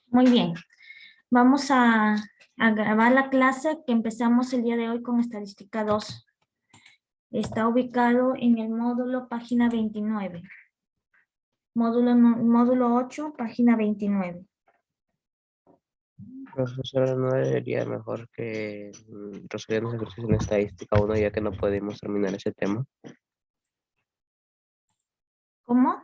Muy bien. Vamos a grabar la clase que empezamos el día de hoy con estadística 2. Está ubicado en el módulo página 29. Módulo 8, página 29. Profesora, ¿no debería mejor que resolvamos ejercicios en estadística 1 ya que no podemos terminar ese tema? ¿Cómo?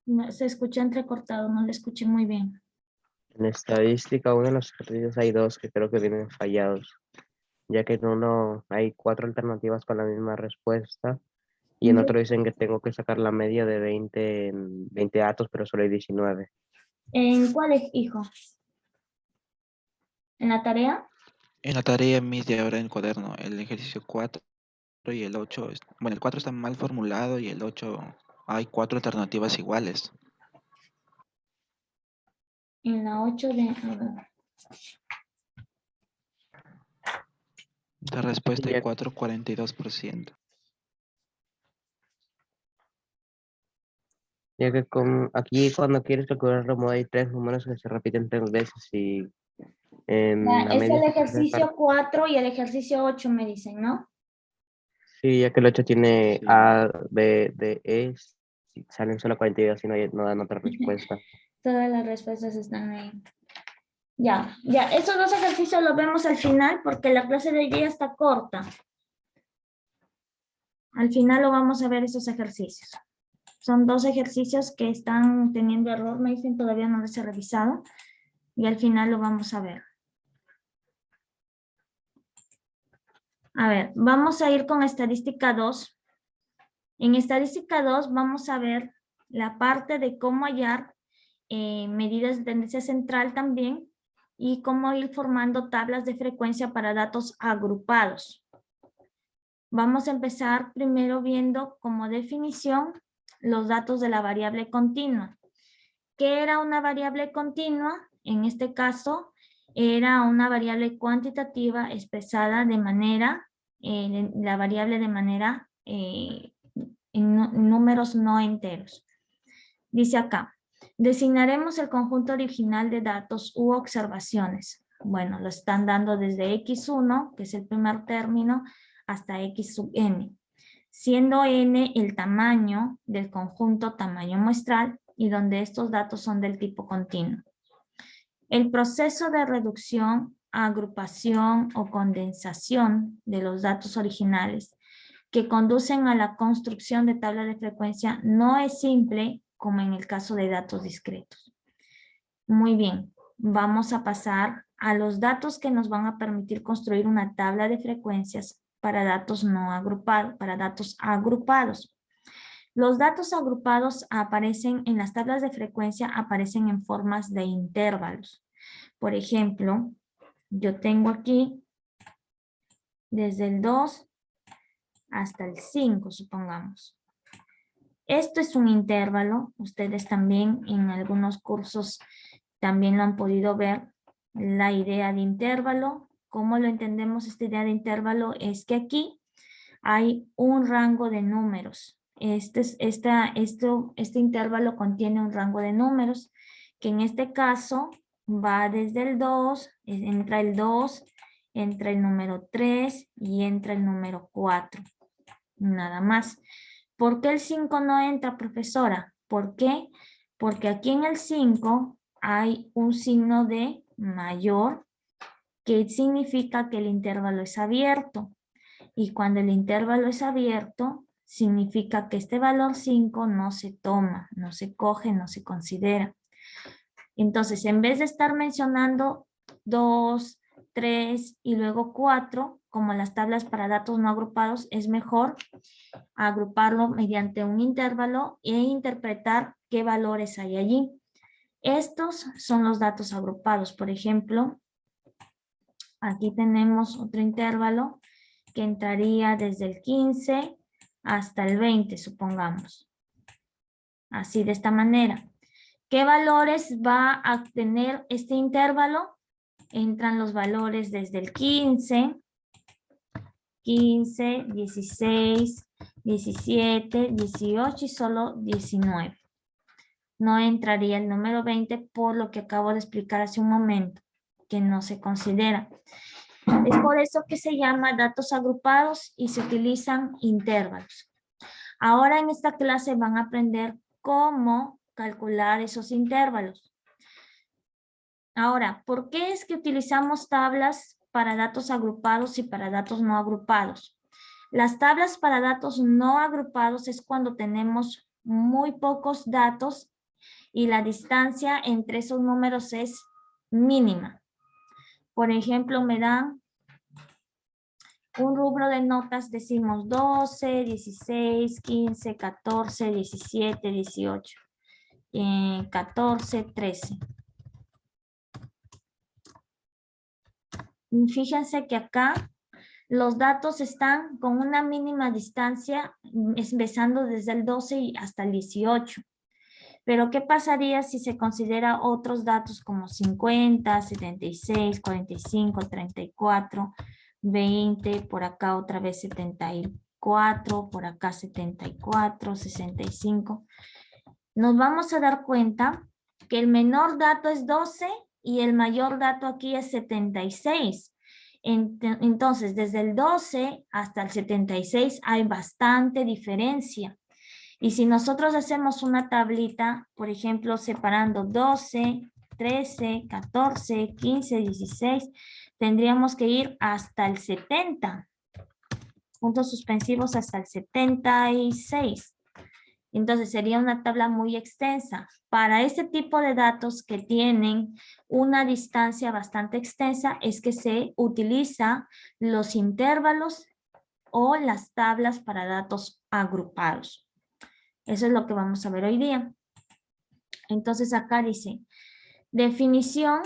No, se escucha entrecortado, no le escuché muy bien. En estadística 1 en los ejercicios hay dos que creo que vienen fallados, ya que en uno hay 4 alternativas con la misma respuesta y en otro dicen que tengo que sacar la media de 20 datos, pero solo hay 19. ¿En cuál es, hijo? ¿En la tarea? En la tarea media ahora en el cuaderno, el ejercicio 4 y el 8, bueno, el 4 está mal formulado y el 8 hay 4 alternativas iguales. En la 8 de... a ver. La respuesta hay Ya, 4,42%. ya que aquí cuando quieres calcular el remodo hay 3 números que se repiten 3 veces y en la Es media el se puede sacar. ejercicio 4 y el ejercicio 8 me dicen, ¿no? Sí, ya que el 8 tiene Sí. A, B, D, E, si salen solo 42 y no dan otra respuesta. Todas las respuestas están ahí. Ya, esos dos ejercicios los vemos al final porque la clase de hoy día está corta. Al final lo vamos a ver esos ejercicios. Son dos ejercicios que están teniendo error, me dicen todavía no los he revisado y al final lo vamos a ver. A ver, vamos a ir con estadística 2. En estadística 2 vamos a ver la parte de cómo hallar medidas de tendencia central también y cómo ir formando tablas de frecuencia para datos agrupados. Vamos a empezar primero viendo como definición los datos de la variable continua. ¿Qué era una variable continua? En este caso, era una variable cuantitativa expresada de manera, la variable de manera en números no enteros. Dice acá, designaremos el conjunto original de datos u observaciones. Bueno, lo están dando desde x1, que es el primer término, hasta x sub n, siendo n el tamaño del conjunto tamaño muestral y donde estos datos son del tipo continuo. El proceso de reducción, agrupación o condensación de los datos originales que conducen a la construcción de tabla de frecuencia no es simple como en el caso de datos discretos. Muy bien, vamos a pasar a los datos que nos van a permitir construir una tabla de frecuencias para datos no agrupados, para datos agrupados. Los datos agrupados aparecen en las tablas de frecuencia, aparecen en formas de intervalos. Por ejemplo, yo tengo aquí desde el 2 hasta el 5, supongamos. Esto es un intervalo, ustedes también en algunos cursos también lo han podido ver, la idea de intervalo. ¿Cómo lo entendemos esta idea de intervalo? Es que aquí hay un rango de números. Este intervalo contiene un rango de números, que en este caso va desde el 2, entra el 2, entra el número 3 y entra el número 4. Nada más. ¿Por qué el 5 no entra, profesora? ¿Por qué? Porque aquí en el 5 hay un signo de mayor que significa que el intervalo es abierto. Y cuando el intervalo es abierto, significa que este valor 5 no se toma, no se coge, no se considera. Entonces, en vez de estar mencionando 2, 3 y luego 4, como las tablas para datos no agrupados, es mejor agruparlo mediante un intervalo e interpretar qué valores hay allí. Estos son los datos agrupados. Por ejemplo, aquí tenemos otro intervalo que entraría desde el 15 hasta el 20, supongamos. Así, de esta manera. ¿Qué valores va a tener este intervalo? Entran los valores desde el 15, 16, 17, 18 y solo 19. no entraría el número 20 por lo que acabo de explicar hace un momento, que no se considera. Es por eso que se llama datos agrupados y se utilizan intervalos. Ahora en esta clase van a aprender cómo calcular esos intervalos. Ahora, ¿por qué es que utilizamos tablas para datos agrupados y para datos no agrupados? Las tablas para datos no agrupados es cuando tenemos muy pocos datos y la distancia entre esos números es mínima. Por ejemplo, me dan un rubro de notas, decimos 12, 16, 15, 14, 17, 18, 14, 13. Fíjense que acá los datos están con una mínima distancia, empezando desde el 12 y hasta el 18. Pero ¿qué pasaría si se considera otros datos como 50, 76, 45, 34, 20, por acá otra vez 74, por acá 74, 65? Nos vamos a dar cuenta que el menor dato es 12 y el mayor dato aquí es 76. Entonces, desde el 12 hasta el 76 hay bastante diferencia. Y si nosotros hacemos una tablita, por ejemplo, separando 12, 13, 14, 15, 16, tendríamos que ir hasta el 70. Puntos suspensivos hasta el 76. Entonces sería una tabla muy extensa. Para este tipo de datos que tienen una distancia bastante extensa es que se utiliza los intervalos o las tablas para datos agrupados. Eso es lo que vamos a ver hoy día. Entonces acá dice, definición,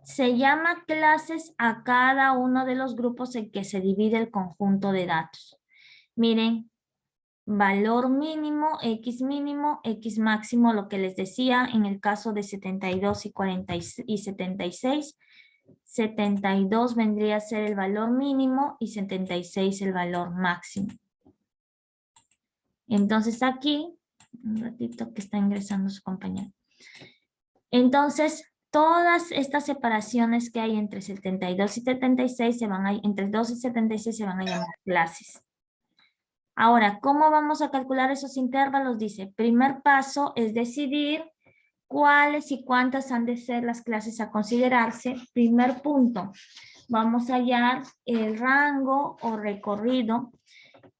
se llama clases a cada uno de los grupos en que se divide el conjunto de datos. Miren, valor mínimo, X máximo, lo que les decía en el caso de 72 y 76. 72 vendría a ser el valor mínimo y 76 el valor máximo. Entonces aquí, un ratito que está ingresando su compañero. Entonces, todas estas separaciones que hay entre 72 y 76 entre 2 y 76 se van a llamar clases. Ahora, ¿cómo vamos a calcular esos intervalos? Dice, primer paso es decidir cuáles y cuántas han de ser las clases a considerarse. Primer punto, vamos a hallar el rango o recorrido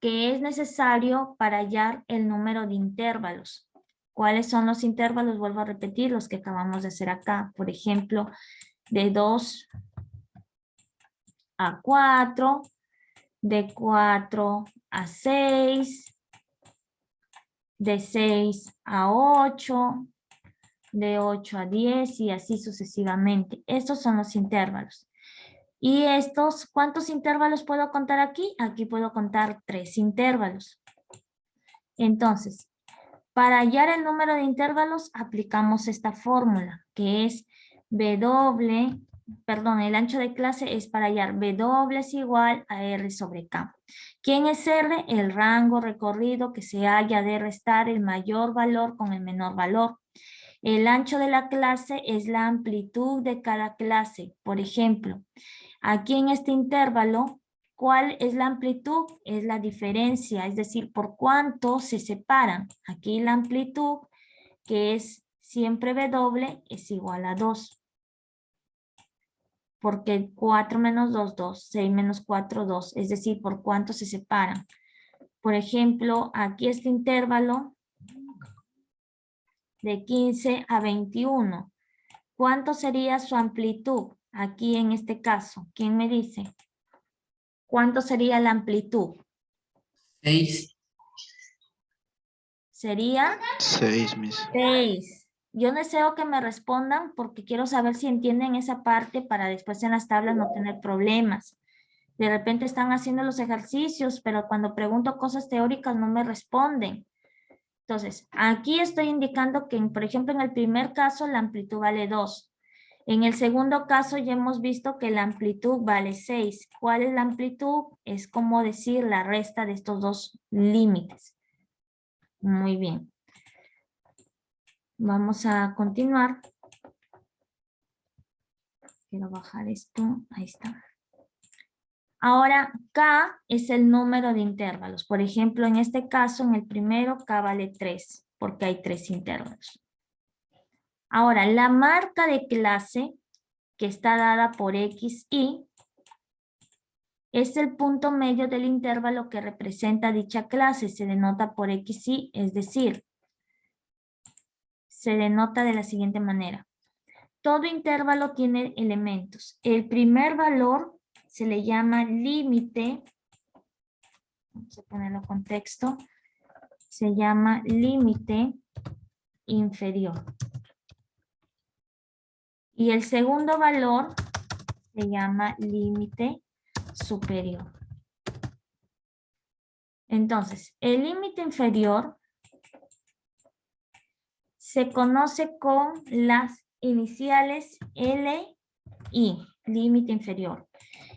que es necesario para hallar el número de intervalos. ¿Cuáles son los intervalos? Vuelvo a repetir los que acabamos de hacer acá. Por ejemplo, de 2 a 4, de 4 a 6, de 6 a 8, de 8 a 10 y así sucesivamente. Estos son los intervalos. Y estos, ¿cuántos intervalos puedo contar aquí? Aquí puedo contar 3 intervalos. Entonces, para hallar el número de intervalos aplicamos esta fórmula que es el ancho de clase es para hallar W es igual a R sobre K. ¿Quién es R? El rango recorrido que se halla de restar el mayor valor con el menor valor. El ancho de la clase es la amplitud de cada clase. Por ejemplo, aquí en este intervalo, ¿cuál es la amplitud? Es la diferencia, es decir, por cuánto se separan. Aquí la amplitud, que es siempre W, es igual a 2. Porque 4 menos 2, 2. 6 menos 4, 2. Es decir, por cuánto se separan. Por ejemplo, aquí este intervalo de 15 a 21. ¿Cuánto sería su amplitud? Aquí en este caso, ¿quién me dice? ¿Cuánto sería la amplitud? 6. Sería 6, mis. 6. Yo deseo que me respondan porque quiero saber si entienden esa parte para después en las tablas no tener problemas. De repente están haciendo los ejercicios, pero cuando pregunto cosas teóricas no me responden. Entonces, aquí estoy indicando que, por ejemplo, en el primer caso la amplitud vale 2. En el segundo caso ya hemos visto que la amplitud vale 6. ¿Cuál es la amplitud? Es como decir la resta de estos dos límites. Muy bien. Vamos a continuar. Quiero bajar esto. Ahí está. Ahora, K es el número de intervalos. Por ejemplo, en este caso, en el primero, K vale 3, porque hay 3 intervalos. Ahora, la marca de clase, que está dada por XY, es el punto medio del intervalo que representa dicha clase. Se denota por XY, es decir, se denota de la siguiente manera. Todo intervalo tiene elementos. El primer valor se le llama límite. Vamos a ponerlo con texto. Se llama límite inferior. Y el segundo valor se llama límite superior. Entonces, el límite inferior se conoce con las iniciales L, I, límite inferior.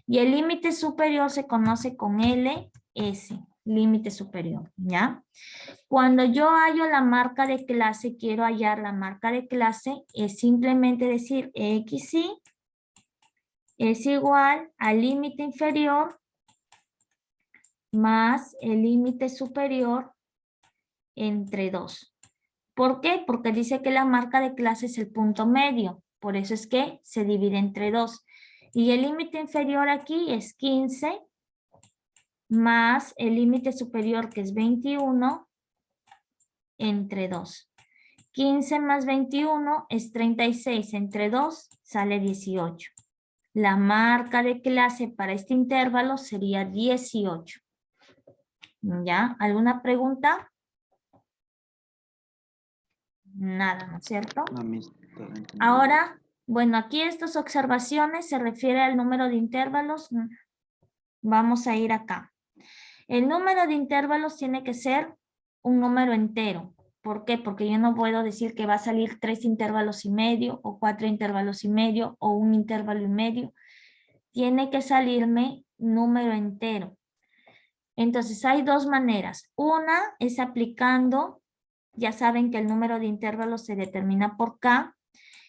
Y el límite superior se conoce con L, S, límite superior, ¿ya? Cuando yo hallo la marca de clase, quiero hallar la marca de clase, es simplemente decir XY es igual al límite inferior más el límite superior entre 2. ¿Por qué? Porque dice que la marca de clase es el punto medio. Por eso es que se divide entre 2. Y el límite inferior aquí es 15 más el límite superior, que es 21, entre 2. 15 más 21 es 36. Entre 2 sale 18. La marca de clase para este intervalo sería 18. ¿Ya? ¿Alguna pregunta? Nada, ¿no es cierto? No, Miss, todo entendido. Ahora, bueno, aquí estas observaciones se refiere al número de intervalos. Vamos a ir acá. El número de intervalos tiene que ser un número entero. ¿Por qué? Porque yo no puedo decir que va a salir 3 intervalos y medio o 4 intervalos y medio o un intervalo y medio. Tiene que salirme número entero. Entonces hay dos maneras. Una es aplicando, ya saben que el número de intervalos se determina por K.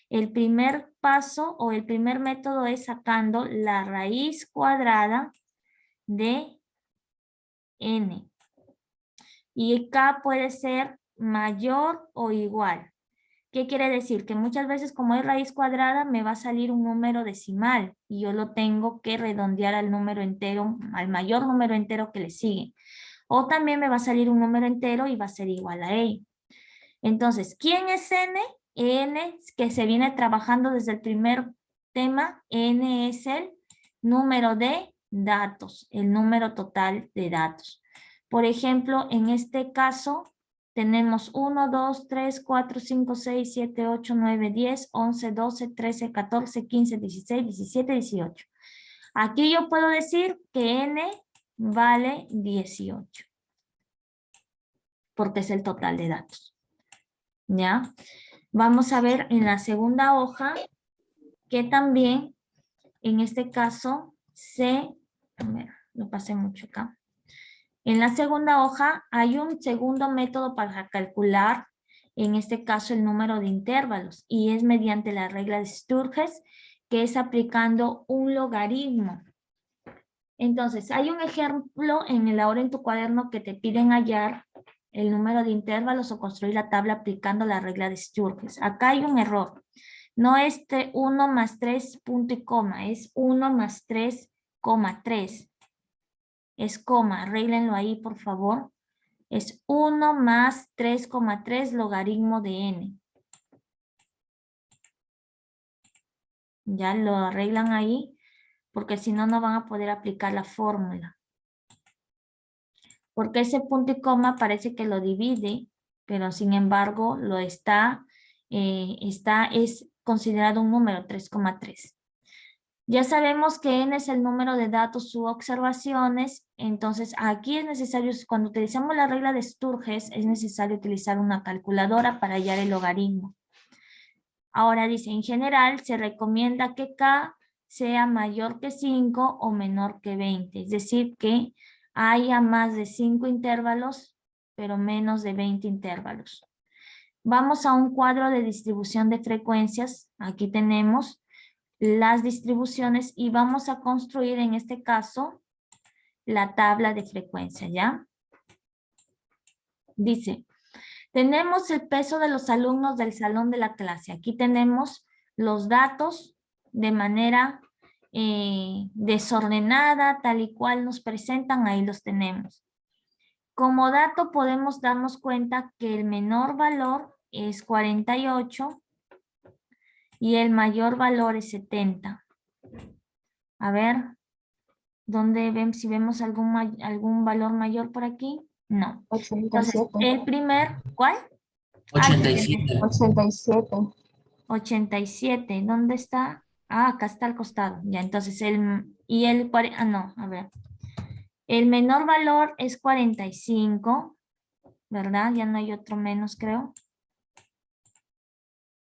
El primer paso o el primer método es sacando la raíz cuadrada de n. Y K puede ser mayor o igual. ¿Qué quiere decir? Que muchas veces como es raíz cuadrada me va a salir un número decimal y yo lo tengo que redondear al número entero, al mayor número entero que le sigue. O también me va a salir un número entero y va a ser igual a ello. Entonces, ¿quién es n? N, que se viene trabajando desde el primer tema, n es el número de datos, el número total de datos. Por ejemplo, en este caso tenemos 1, 2, 3, 4, 5, 6, 7, 8, 9, 10, 11, 12, 13, 14, 15, 16, 17, 18. Aquí yo puedo decir que n vale 18, porque es el total de datos. ¿Ya? Vamos a ver en la segunda hoja que también en este caso lo pasé mucho acá. En la segunda hoja hay un segundo método para calcular, en este caso, el número de intervalos y es mediante la regla de Sturges, que es aplicando un logaritmo. Entonces, hay un ejemplo en el ahora en tu cuaderno que te piden hallar el número de intervalos o construir la tabla aplicando la regla de Sturges. Acá hay un error. No es 1 más 3 punto y coma, es 1 más 3, 3. Es coma, arréglenlo ahí por favor. Es 1 más 3,3 logaritmo de n. Ya lo arreglan ahí, porque si no, no van a poder aplicar la fórmula. Porque ese punto y coma parece que lo divide, pero sin embargo lo es considerado un número 3,3. Ya sabemos que n es el número de datos u observaciones, entonces aquí es necesario, cuando utilizamos la regla de Sturges, es necesario utilizar una calculadora para hallar el logaritmo. Ahora dice, en general se recomienda que K sea mayor que 5 o menor que 20, es decir, que haya más de 5 intervalos, pero menos de 20 intervalos. Vamos a un cuadro de distribución de frecuencias. Aquí tenemos las distribuciones y vamos a construir en este caso la tabla de frecuencia, ¿ya? Dice, tenemos el peso de los alumnos del salón de la clase. Aquí tenemos los datos de manera desordenada, tal y cual nos presentan, ahí los tenemos. Como dato podemos darnos cuenta que el menor valor es 48 y el mayor valor es 70. A ver, ¿dónde ven? Si vemos algún valor mayor por aquí. No. Entonces, 87. el primer, ¿cuál? 87. 87. 87. ¿Dónde está? Ah, acá está al costado. Ya, entonces no, a ver. El menor valor es 45, ¿verdad? Ya no hay otro menos, creo.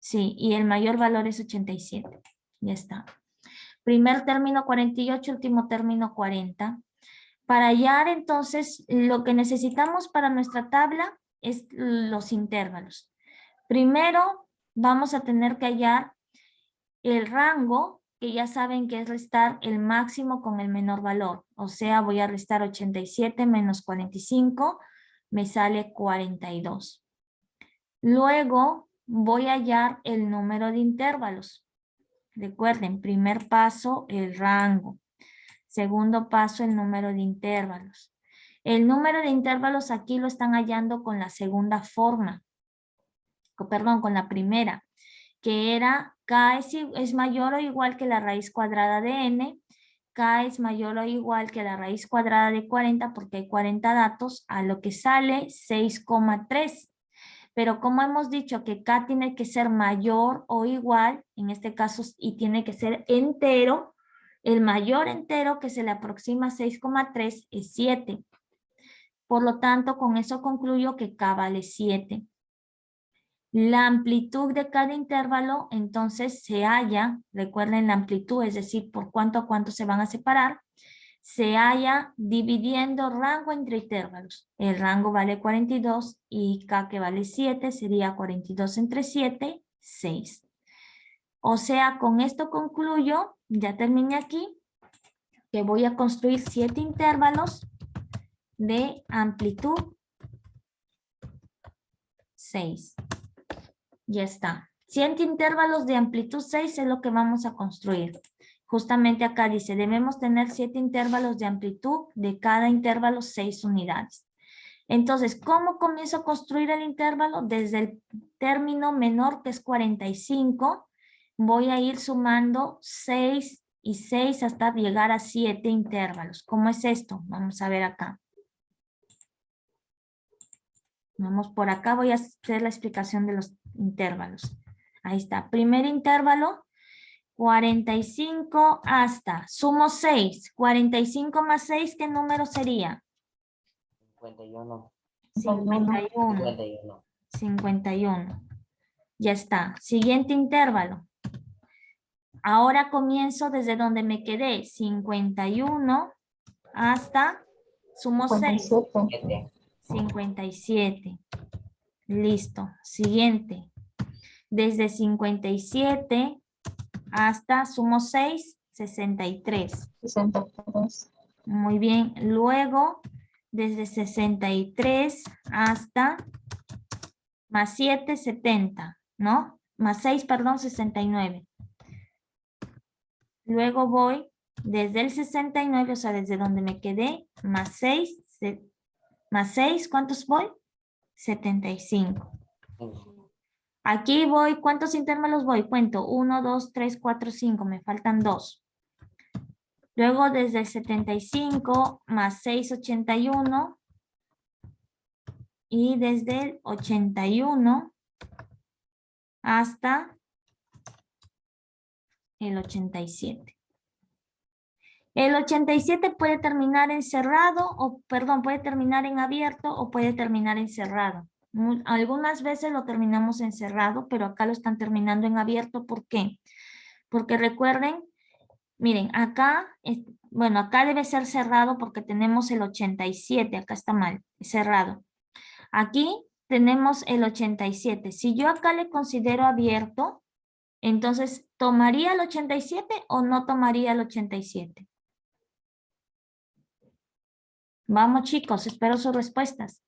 Sí, y el mayor valor es 87. Ya está. Primer término 48, último término 40. Para hallar entonces lo que necesitamos para nuestra tabla es los intervalos. Primero vamos a tener que hallar el rango, que ya saben que es restar el máximo con el menor valor. O sea, voy a restar 87 menos 45, me sale 42. Luego voy a hallar el número de intervalos. Recuerden, primer paso, el rango. Segundo paso, el número de intervalos. El número de intervalos aquí lo están hallando con la segunda forma. Perdón, con la primera, que era K es mayor o igual que la raíz cuadrada de n. K es mayor o igual que la raíz cuadrada de 40 porque hay 40 datos, a lo que sale 6,3. Pero como hemos dicho que K tiene que ser mayor o igual, en este caso, y tiene que ser entero, el mayor entero que se le aproxima a 6,3 es 7. Por lo tanto, con eso concluyo que K vale 7. La amplitud de cada intervalo, entonces, se halla, recuerden la amplitud, es decir, por cuánto a cuánto se van a separar, se halla dividiendo rango entre intervalos. El rango vale 42 y K que vale 7 sería 42 entre 7, 6. O sea, con esto concluyo, ya terminé aquí, que voy a construir 7 intervalos de amplitud 6. Ya está. 7 intervalos de amplitud 6 es lo que vamos a construir. Justamente acá dice, debemos tener 7 intervalos de amplitud, de cada intervalo 6 unidades. Entonces, ¿cómo comienzo a construir el intervalo? Desde el término menor, que es 45, voy a ir sumando 6 y 6 hasta llegar a 7 intervalos. ¿Cómo es esto? Vamos a ver acá. Vamos por acá, voy a hacer la explicación de los intervalos. Ahí está. Primer intervalo, 45 hasta, sumo 6. 45 más 6, ¿qué número sería? 51. 51. 51. Ya está. Siguiente intervalo. Ahora comienzo desde donde me quedé. 51 hasta, sumo 6. 57. 57. Listo. Siguiente. Desde 57 hasta, sumo 6, 63. 63. Muy bien. Luego, desde 63 hasta más 7, 70, ¿no? Más 6, perdón, 69. Luego voy desde el 69, o sea, desde donde me quedé, más 6, ¿cuántos voy? 75. Aquí voy, ¿cuántos intervalos voy? Cuento, 1, 2, 3, 4, 5, me faltan 2. Luego desde el 75 más 6, 81. Y desde el 81 hasta el 87. El 87 puede terminar en cerrado, o perdón, puede terminar en abierto o puede terminar en cerrado. Algunas veces lo terminamos en cerrado, pero acá lo están terminando en abierto. ¿Por qué? Porque recuerden, miren, acá, bueno, acá debe ser cerrado porque tenemos el 87, acá está mal, cerrado. Aquí tenemos el 87. Si yo acá le considero abierto, entonces, ¿tomaría el 87 o no tomaría el 87? Vamos, chicos, espero sus respuestas.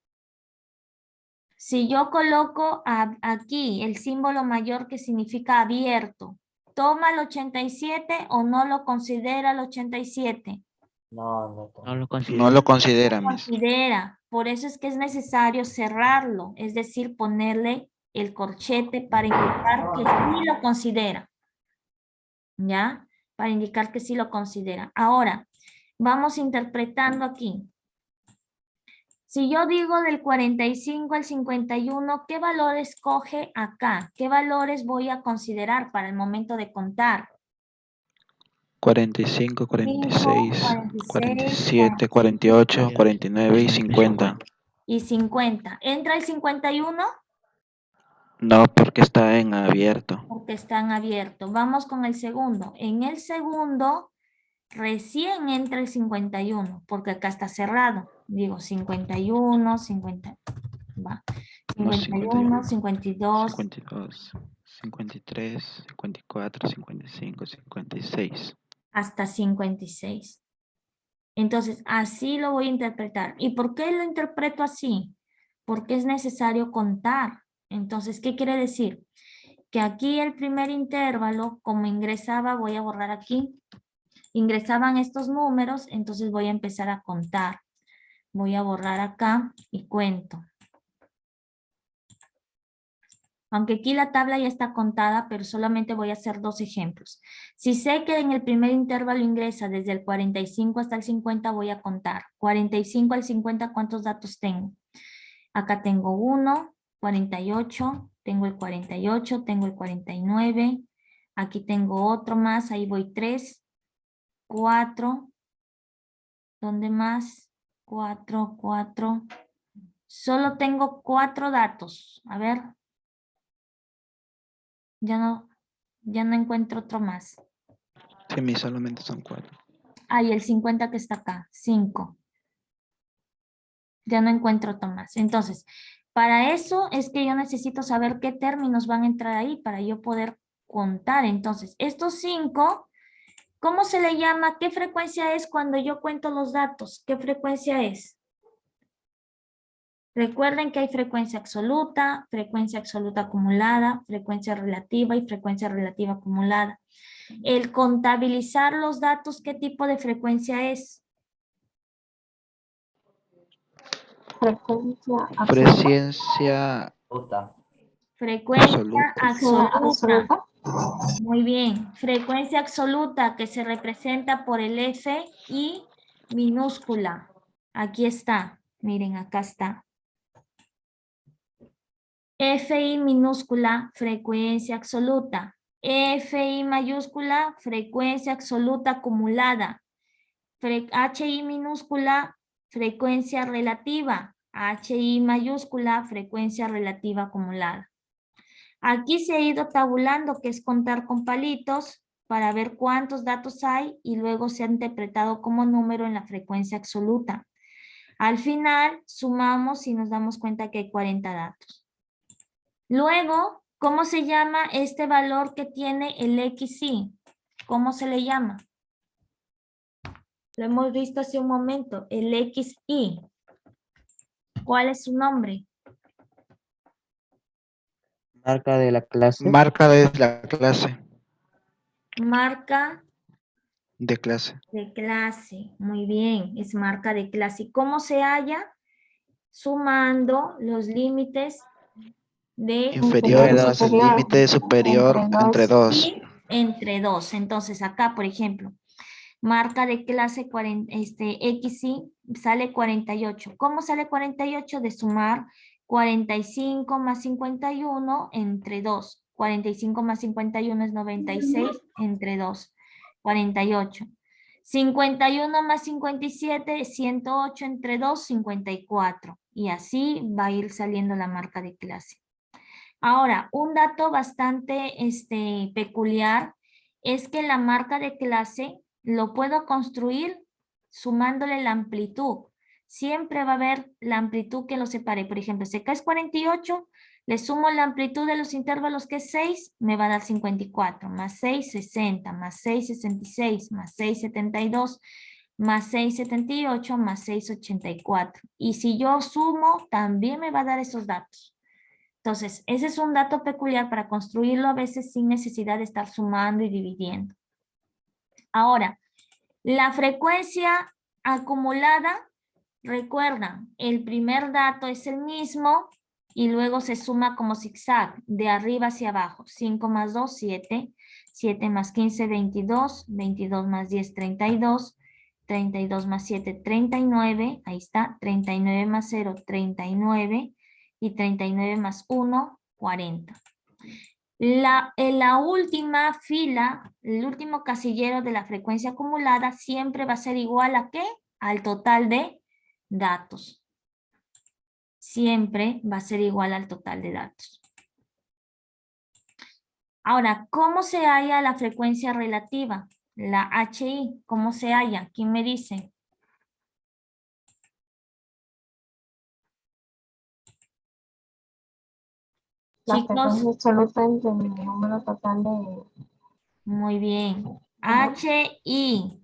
Si yo coloco aquí el símbolo mayor que significa abierto, ¿toma el 87 o no lo considera el 87? No No lo No considero. lo considera, Miss. Considera. Por eso es que es necesario cerrarlo, es decir, ponerle el corchete para indicar que sí lo considera. ¿Ya? Para indicar que sí lo considera. Ahora, vamos interpretando aquí. Si yo digo del 45 al 51, ¿qué valor escoge acá? ¿Qué valores voy a considerar para el momento de contar? 45, 46, 46, 47, 48, 49 y 50. Y 50. ¿Entra el 51? No, porque está en abierto. Porque están abiertos. Vamos con el segundo. En el segundo, recién entra el 51, porque acá está cerrado. Digo 51, 50. Va. No, 51, 52. 52, 53, 54, 55, 56. Hasta 56. Entonces, así lo voy a interpretar. ¿Y por qué lo interpreto así? Porque es necesario contar. Entonces, ¿qué quiere decir? Que aquí el primer intervalo, como ingresaba, voy a borrar aquí, ingresaban estos números, entonces voy a empezar a contar. Voy a borrar acá y cuento. Aunque aquí la tabla ya está contada, pero solamente voy a hacer dos ejemplos. Si sé que en el primer intervalo ingresa desde el 45 hasta el 50, voy a contar. 45 al 50, ¿cuántos datos tengo? Acá tengo 1, 48, tengo el 48, tengo el 49. Aquí tengo otro más, ahí voy 3, 4. ¿Dónde más? 4, 4. Solo tengo 4 datos. A ver. Ya no encuentro otro más. Sí, Miss, solamente son 4. Ay, el 50 que está acá, 5. Ya no encuentro otro más. Entonces, para eso es que yo necesito saber qué términos van a entrar ahí para yo poder contar. Entonces, estos 5, ¿cómo se le llama? ¿Qué frecuencia es cuando yo cuento los datos? ¿Qué frecuencia es? Recuerden que hay frecuencia absoluta acumulada, frecuencia relativa y frecuencia relativa acumulada. El contabilizar los datos, ¿qué tipo de frecuencia es? Frecuencia absoluta. Presencia Puta. Frecuencia absoluta. absoluta. Muy bien. Frecuencia absoluta que se representa por el F y minúscula. Aquí está. Miren, acá está. FI minúscula, frecuencia absoluta. FI mayúscula, frecuencia absoluta acumulada. HI minúscula, frecuencia relativa. HI mayúscula, frecuencia relativa acumulada. Aquí se ha ido tabulando, que es contar con palitos para ver cuántos datos hay y luego se ha interpretado como número en la frecuencia absoluta. Al final sumamos y nos damos cuenta que hay 40 datos. Luego, ¿cómo se llama este valor que tiene el XY? ¿Cómo se le llama? Lo hemos visto hace un momento, el XY. ¿Cuál es su nombre? Marca de la clase. Marca de la clase. Marca De clase. de clase. Muy bien, es marca de clase. ¿Y cómo se halla? Sumando los límites de Inferior Entre más el superior. límite superior entre 2. y entre 2. Entonces acá, por ejemplo, marca de clase XY sale 48. ¿Cómo sale 48? De sumar 45 más 51 entre 2. 45 más 51 es 96 entre 2. 48. 51 más 57, 108 entre 2, 54. Y así va a ir saliendo la marca de clase. Ahora, un dato bastante peculiar es que la marca de clase lo puedo construir sumándole la amplitud. siempre va a haber la amplitud que lo separe. Por ejemplo, si acá es 48, le sumo la amplitud de los intervalos que es 6, me va a dar 54, más 6, 60, más 6, 66, más 6, 72, más 6, 78, más 6, 84. Y si yo sumo, también me va a dar esos datos. Entonces, ese es un dato peculiar para construirlo a veces sin necesidad de estar sumando y dividiendo. Ahora, la frecuencia acumulada, recuerda, el primer dato es el mismo y luego se suma como zigzag, de arriba hacia abajo. 5 más 2, 7. 7 más 15, 22. 22 más 10, 32. 32 más 7, 39. Ahí está. 39 más 0, 39. Y 39 más 1, 40. En la última fila, el último casillero de la frecuencia acumulada siempre va a ser igual a ¿qué? Al total de datos. Siempre va a ser igual al total de datos. Ahora, ¿cómo se halla la frecuencia relativa? La HI, ¿cómo se halla? ¿Quién me dice? La Chicos, frecuencia absoluta entre el número total de... muy bien. HI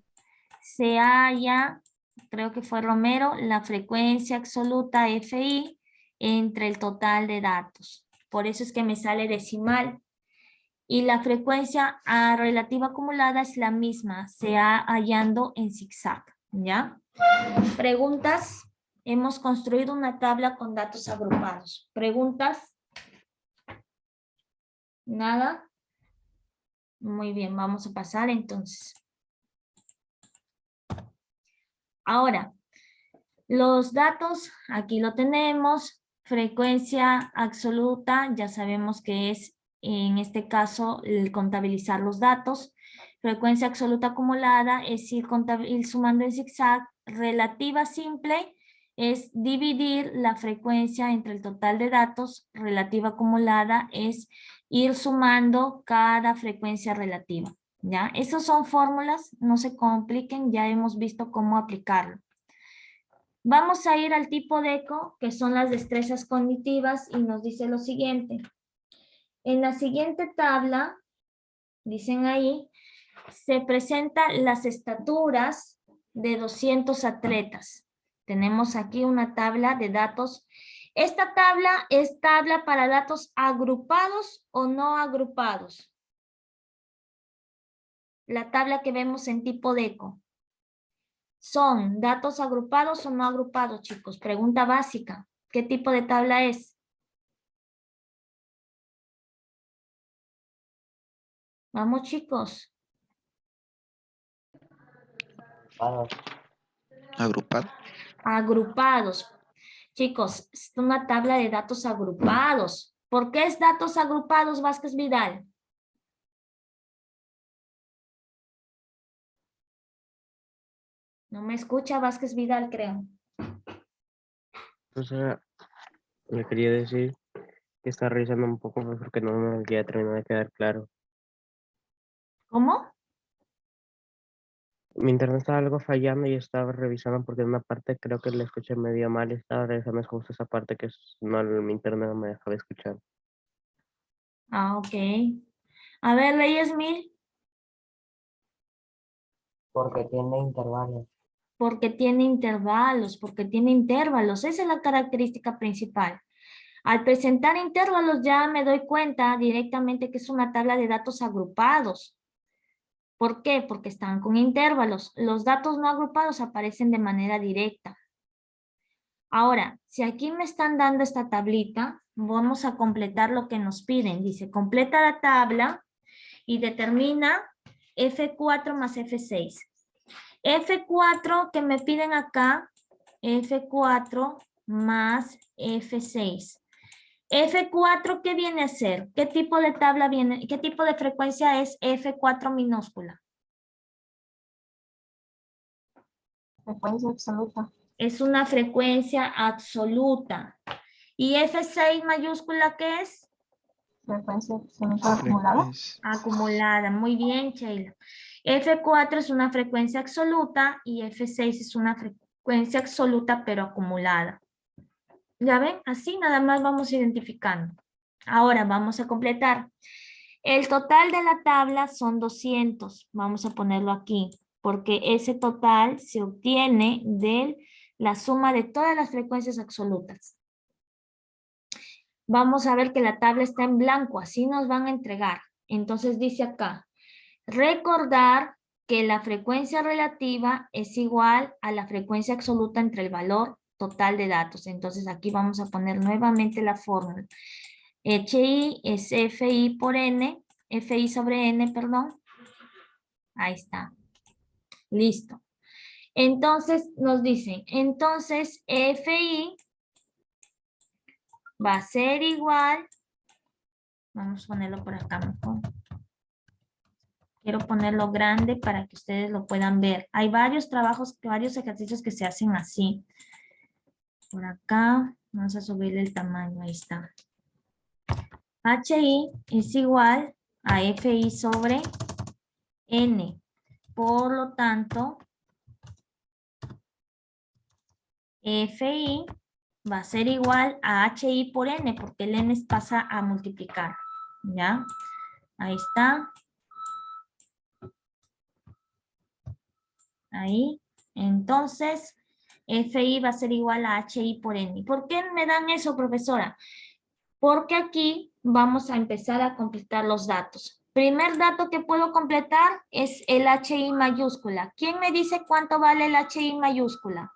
se halla, creo que fue Romero, la frecuencia absoluta FI entre el total de datos. Por eso es que me sale decimal. Y la frecuencia relativa acumulada es la misma, se va hallando en zigzag, ¿ya? Preguntas. Hemos construido una tabla con datos agrupados. ¿Preguntas? ¿Nada? Muy bien, vamos a pasar entonces. Ahora, los datos, aquí lo tenemos. Frecuencia absoluta, ya sabemos que es, en este caso, el contabilizar los datos. Frecuencia absoluta acumulada es ir sumando en zigzag. Relativa simple es dividir la frecuencia entre el total de datos. Relativa acumulada es ir sumando cada frecuencia relativa. ¿Ya? Esas son fórmulas, no se compliquen, ya hemos visto cómo aplicarlo. Vamos a ir al tipo de ECO, que son las destrezas cognitivas, y nos dice lo siguiente. En la siguiente tabla, dicen ahí, se presentan las estaturas de 200 atletas. Tenemos aquí una tabla de datos. ¿Esta tabla es tabla para datos agrupados o no agrupados? La tabla que vemos en tipo de ECO. ¿Son datos agrupados o no agrupados, chicos? Pregunta básica. ¿Qué tipo de tabla es? Vamos, chicos. Agrupado. Agrupados. Chicos, es una tabla de datos agrupados. ¿Por qué es datos agrupados, Vázquez Vidal? No me escucha Vázquez Vidal, creo. O sea, le quería decir que está revisando un poco más porque no me había terminado de quedar claro. ¿Cómo? Mi internet estaba algo fallando y estaba revisando porque en una parte creo que le escuché medio mal y estaba revisando justo esa parte que no, mi internet no me dejaba escuchar. Ah, ok. A ver, Reyes Mil. Porque tiene intervalos. Porque tiene intervalos, porque tiene intervalos. Esa es la característica principal. Al presentar intervalos ya me doy cuenta directamente que es una tabla de datos agrupados. ¿Por qué? Porque están con intervalos. Los datos no agrupados aparecen de manera directa. Ahora, si aquí me están dando esta tablita, vamos a completar lo que nos piden. Dice, completa la tabla y determina F4 más F6. F4 que me piden acá, F4 más F6. F4, ¿qué viene a ser? ¿Qué tipo de tabla viene? ¿Qué tipo de frecuencia es F4 minúscula? Frecuencia absoluta. Es una frecuencia absoluta. ¿Y F6 mayúscula qué es? Frecuencia absoluta acumulada. Frecuencia. Acumulada. Muy bien, Sheila. F4 es una frecuencia absoluta y F6 es una frecuencia absoluta pero acumulada. ¿Ya ven? Así nada más vamos identificando. Ahora vamos a completar. El total de la tabla son 200. Vamos a ponerlo aquí, porque ese total se obtiene de la suma de todas las frecuencias absolutas. Vamos a ver que la tabla está en blanco, así nos van a entregar. Entonces dice acá, recordar que la frecuencia relativa es igual a la frecuencia absoluta entre el valor total de datos. Entonces aquí vamos a poner nuevamente la fórmula. HI es FI por N, FI sobre N, perdón. Ahí está. Listo. Entonces nos dicen, entonces FI va a ser igual, vamos a ponerlo por acá mejor. Quiero ponerlo grande para que ustedes lo puedan ver. Hay varios trabajos, varios ejercicios que se hacen así. Por acá, vamos a subirle el tamaño, ahí está. HI es igual a FI sobre N. Por lo tanto, FI va a ser igual a HI por N, porque el N pasa a multiplicar. ¿Ya? Ahí está. Ahí. Entonces, FI va a ser igual a HI por N. ¿Por qué me dan eso, profesora? Porque aquí vamos a empezar a completar los datos. Primer dato que puedo completar es el HI mayúscula. ¿Quién me dice cuánto vale el HI mayúscula?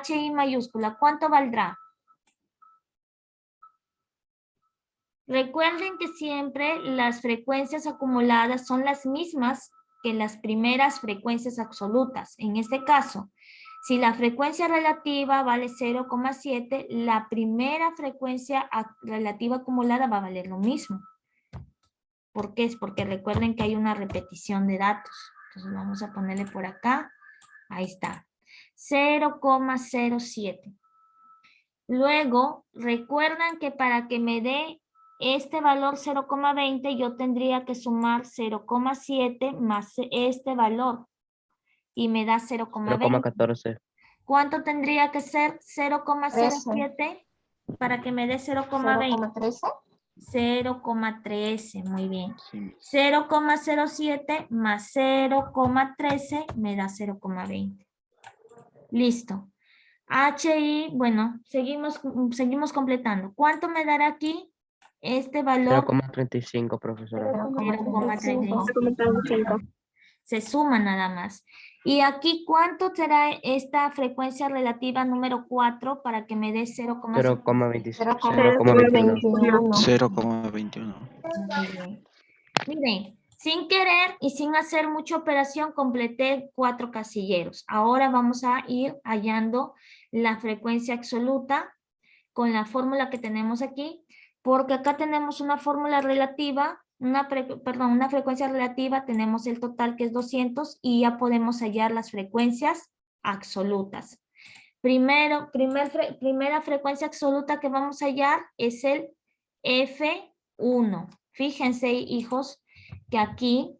HI mayúscula, ¿cuánto valdrá? Recuerden que siempre las frecuencias acumuladas son las mismas que las primeras frecuencias absolutas. En este caso, si la frecuencia relativa vale 0,7, la primera frecuencia relativa acumulada va a valer lo mismo. ¿Por qué? Es porque recuerden que hay una repetición de datos. Entonces vamos a ponerle por acá. Ahí está. 0,07. Luego, recuerdan que para que me dé este valor 0,20, yo tendría que sumar 0,7 más este valor. Y me da 0,20. 0,14. ¿Cuánto tendría que ser 0,07 para que me dé 0,20? 0,13. 0,13, muy bien. Sí. 0,07 más 0,13 me da 0,20. Listo. HI, bueno, seguimos completando. ¿Cuánto me dará aquí este valor? 0,35, profesora. 0,35. Se suma nada más. Y aquí, ¿cuánto será esta frecuencia relativa número 4 para que me dé 0,5? 0,21. 0,21. Muy bien. Miren, sin querer y sin hacer mucha operación, completé 4 casilleros. Ahora vamos a ir hallando la frecuencia absoluta con la fórmula que tenemos aquí, porque acá tenemos una fórmula relativa, una frecuencia relativa, tenemos el total que es 200 y ya podemos hallar las frecuencias absolutas. Primera frecuencia absoluta que vamos a hallar es el F1. Fíjense, hijos, que aquí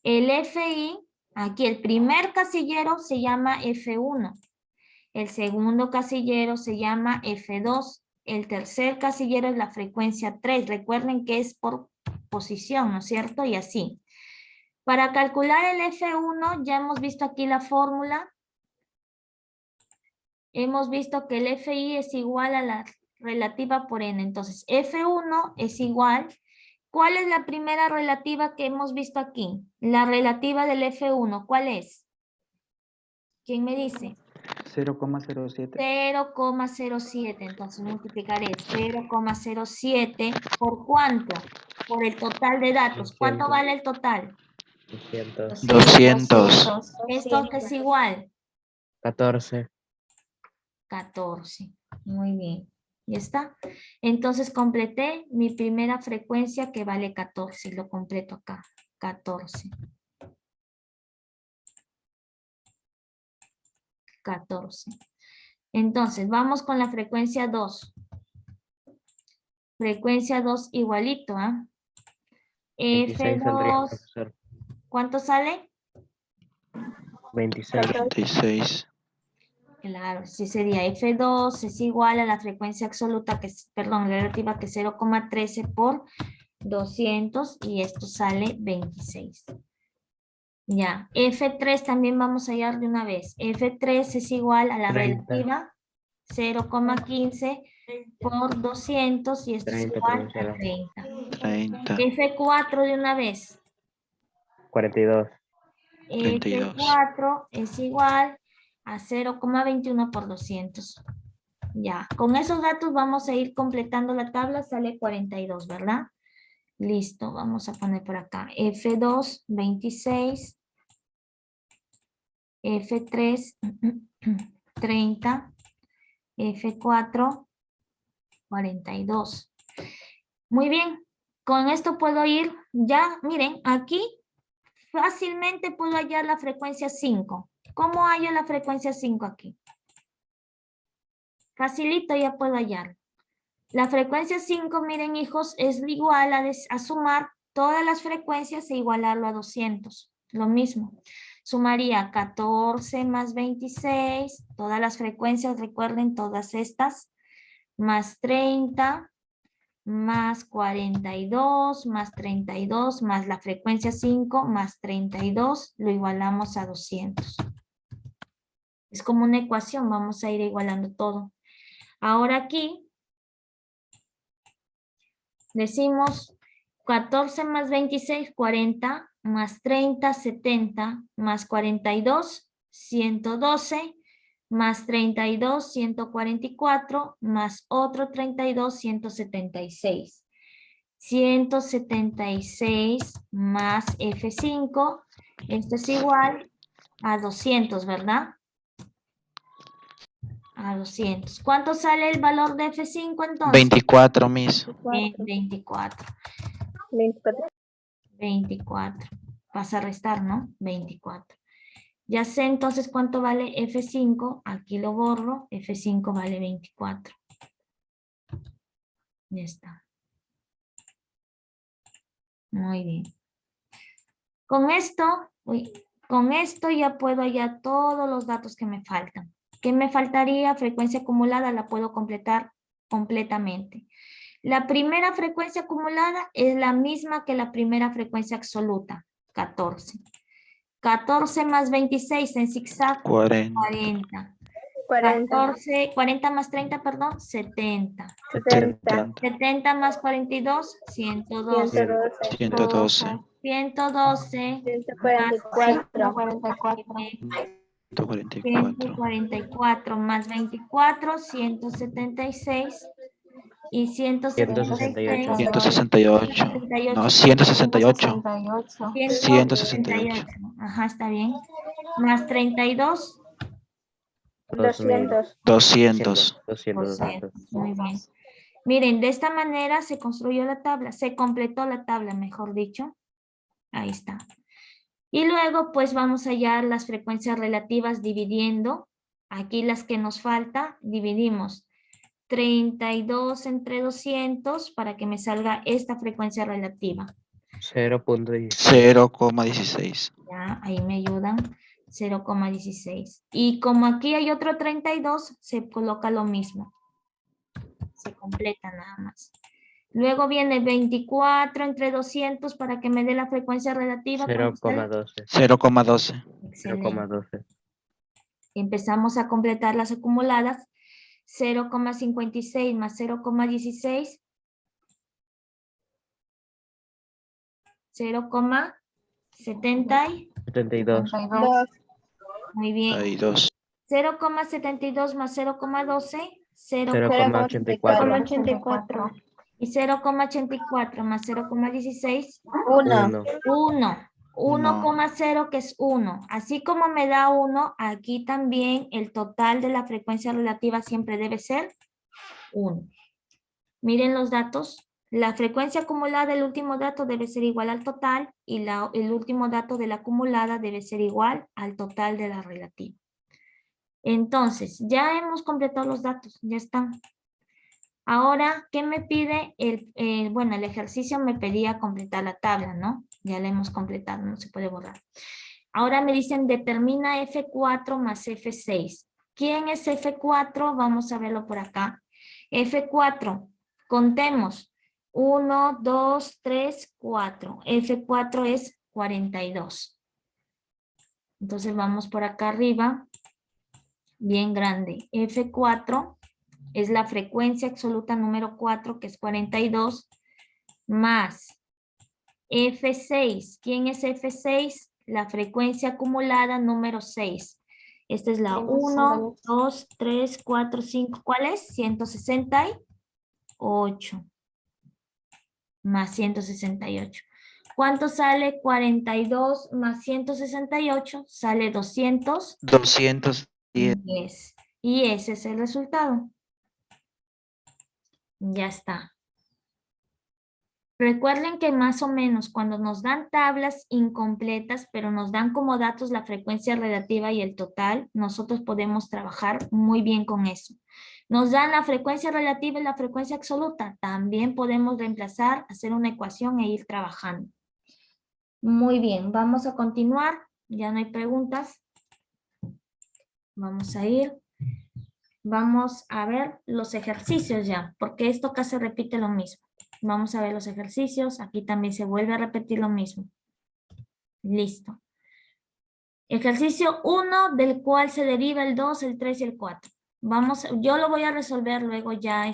el FI, aquí el primer casillero se llama F1. El segundo casillero se llama F2. El tercer casillero es la frecuencia 3. Recuerden que es por posición, ¿no es cierto? Y así. Para calcular el F1 ya hemos visto aquí la fórmula. Hemos visto que el FI es igual a la relativa por N. Entonces, F1 es igual. ¿Cuál es la primera relativa que hemos visto aquí? La relativa del F1, ¿cuál es? ¿Quién me dice? 0,07. 0,07. Entonces multiplicaré 0,07 ¿por cuánto? Por el total de datos. ¿Cuánto 200. vale el total? 200. 200. Esto es igual. 14. 14. Muy bien. ¿Ya está? Entonces completé mi primera frecuencia que vale 14. Lo completo acá. 14. 14. Entonces vamos con la frecuencia 2. Frecuencia 2 igualito, ¿ah? 26 saldría, F2. profesor. ¿Cuánto sale? 26. 26. Claro, sí sería F2 es igual a la frecuencia absoluta, que es, perdón, relativa, que es 0,13 por 200 y esto sale 26. Ya, F3 también vamos a hallar de una vez. F3 es igual a la 30. relativa 0,15 por 200 y esto es 30, igual a profesora. 30. 30, F4 de una vez. 42. 32. F4 es igual a 0,21 por 200. Ya, con esos datos vamos a ir completando la tabla, sale 42, ¿verdad? Listo, vamos a poner por acá. F2, 26. F3, 30. F4, 42. Muy bien, con esto puedo ir, ya, miren, aquí fácilmente puedo hallar la frecuencia 5. ¿Cómo hallo la frecuencia 5 aquí? Facilito, ya puedo hallar. La frecuencia 5, miren hijos, es igual a sumar todas las frecuencias e igualarlo a 200. Lo mismo. Sumaría 14 más 26, todas las frecuencias, recuerden todas estas, más 30, más 42, más 32, más la frecuencia 5, más 32, lo igualamos a 200. Es como una ecuación, vamos a ir igualando todo. Ahora aquí decimos 14 más 26, 40, más 30, 70, más 42, 112, más 32, 144, más otro 32, 176. 176 más F5, esto es igual a 200, ¿verdad? A 200. ¿Cuánto sale el valor de F5 entonces? 24, mis. 24. 24. 24. Pasa a restar, ¿no? 24. Ya sé entonces cuánto vale F5. Aquí lo borro. F5 vale 24. Ya está. Muy bien. Con esto ya puedo hallar todos los datos que me faltan. ¿Qué me faltaría? Frecuencia acumulada la puedo completar completamente. La primera frecuencia acumulada es la misma que la primera frecuencia absoluta, 14. 14 más 26 en zigzag, 40. 40. 40 más 30, perdón, 70. 70. 70 más 42, 112. 112. 112 144. 144. 144 más 24, 176 y 176. 168. No, 168. 168. Ajá, está bien. Más 32. 200. 200. 200. Muy bien. Miren, de esta manera se construyó la tabla, se completó la tabla, mejor dicho. Ahí está. Y luego, pues vamos a hallar las frecuencias relativas dividiendo. Aquí las que nos falta, dividimos 32 entre 200 para que me salga esta frecuencia relativa. 0,16. Ya, ahí me ayudan. 0,16. Y como aquí hay otro 32, se coloca lo mismo. Se completa nada más. Luego viene 24 entre 200 para que me dé la frecuencia relativa. 0,12. 0,12. Excelente. 0,12. Empezamos a completar las acumuladas. 0,56 más 0,16. 0,72. 72. Muy bien. Hay 2. 0,72 más 0,12. 0,84. 84. Y 0,84 más 0,16. 1. 1. 1,0 que es 1. Así como me da 1, aquí también el total de la frecuencia relativa siempre debe ser 1. Miren los datos. La frecuencia acumulada, el último dato debe ser igual al total y el último dato de la acumulada debe ser igual al total de la relativa. Entonces, ya hemos completado los datos, ya están. Ahora, ¿qué me pide? Bueno, el ejercicio me pedía completar la tabla, ¿no? Ya la hemos completado, no se puede borrar. Ahora me dicen determina F4 más F6. ¿Quién es F4? Vamos a verlo por acá. F4, contemos. 1, 2, 3, 4. F4 es 42. Entonces vamos por acá arriba. Bien grande. F4 es la frecuencia absoluta número 4, que es 42, más F6. ¿Quién es F6? La frecuencia acumulada número 6. Esta es la 1, 2, 3, 4, 5. ¿Cuál es? 168. Más 168. ¿Cuánto sale 42 más 168? Sale 210. 210. Y ese es el resultado. Ya está. Recuerden que más o menos cuando nos dan tablas incompletas, pero nos dan como datos la frecuencia relativa y el total, nosotros podemos trabajar muy bien con eso. Nos dan la frecuencia relativa y la frecuencia absoluta. También podemos reemplazar, hacer una ecuación e ir trabajando. Muy bien, vamos a continuar. Ya no hay preguntas. Vamos a ir. Vamos a ver los ejercicios ya, porque esto casi repite lo mismo. Vamos a ver los ejercicios. Aquí también se vuelve a repetir lo mismo. Listo. Ejercicio 1, del cual se deriva el 2, el 3 y el 4. Vamos, yo lo voy a resolver luego ya,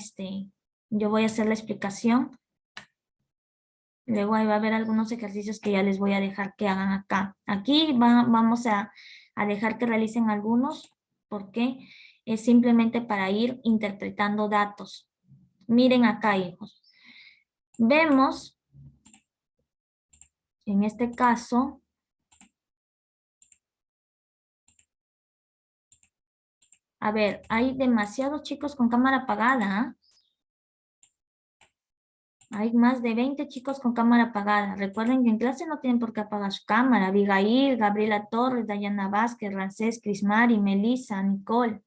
yo voy a hacer la explicación. Luego ahí va a haber algunos ejercicios que ya les voy a dejar que hagan acá. Aquí vamos a dejar que realicen algunos, porque es simplemente para ir interpretando datos. Miren acá, hijos. Vemos, en este caso, a ver, hay demasiados chicos con cámara apagada. Hay más de 20 chicos con cámara apagada. Recuerden que en clase no tienen por qué apagar su cámara. Abigail, Gabriela Torres, Dayana Vázquez, Rancés, Crismari, Melissa, Nicole.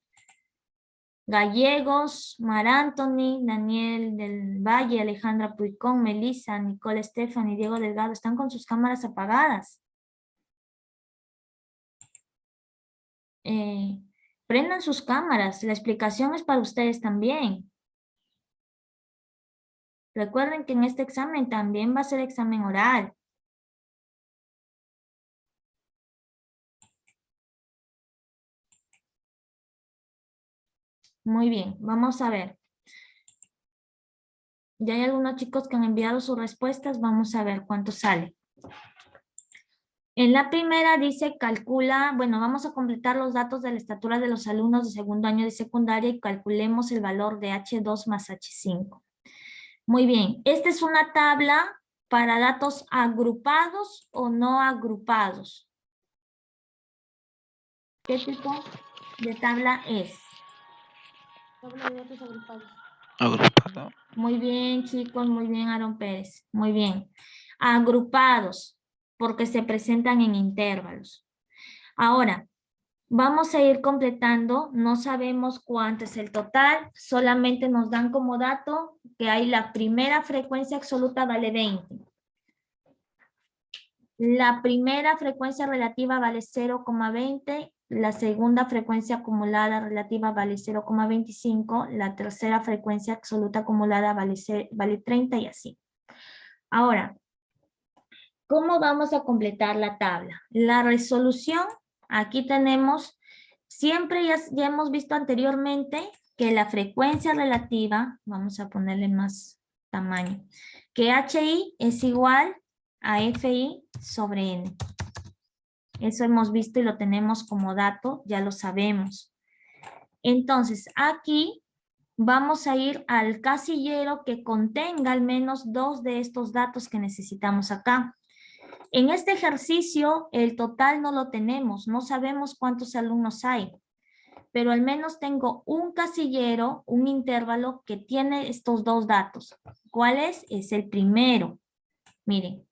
Gallegos, Mar Anthony, Daniel del Valle, Alejandra Puicón, Melissa, Nicole Estefani, Diego Delgado, están con sus cámaras apagadas. Prendan sus cámaras, la explicación es para ustedes también. Recuerden que en este examen también va a ser examen oral. Muy bien, vamos a ver. Ya hay algunos chicos que han enviado sus respuestas, vamos a ver cuánto sale. En la primera dice calcula, bueno, vamos a completar los datos de la estatura de los alumnos de segundo año de secundaria y calculemos el valor de H2 más H5. Muy bien, esta es una tabla para datos agrupados o no agrupados. ¿Qué tipo de tabla es? Tabla de datos agrupados. Agrupado. Muy bien, chicos, muy bien, Aaron Pérez. Muy bien. Agrupados, porque se presentan en intervalos. Ahora, vamos a ir completando. No sabemos cuánto es el total. Solamente nos dan como dato que hay la primera frecuencia absoluta vale 20. La primera frecuencia relativa vale 0,20. La segunda frecuencia acumulada relativa vale 0,25. La tercera frecuencia absoluta acumulada vale 30 y así. Ahora, ¿cómo vamos a completar la tabla? La resolución, aquí tenemos, siempre ya hemos visto anteriormente que la frecuencia relativa, vamos a ponerle más tamaño, que HI es igual a FI sobre N. Eso hemos visto y lo tenemos como dato, ya lo sabemos. Entonces, aquí vamos a ir al casillero que contenga al menos 2 de estos datos que necesitamos acá. En este ejercicio, el total no lo tenemos, no sabemos cuántos alumnos hay, pero al menos tengo un casillero, un intervalo que tiene estos 2 datos. ¿Cuál es? Es el primero. Miren.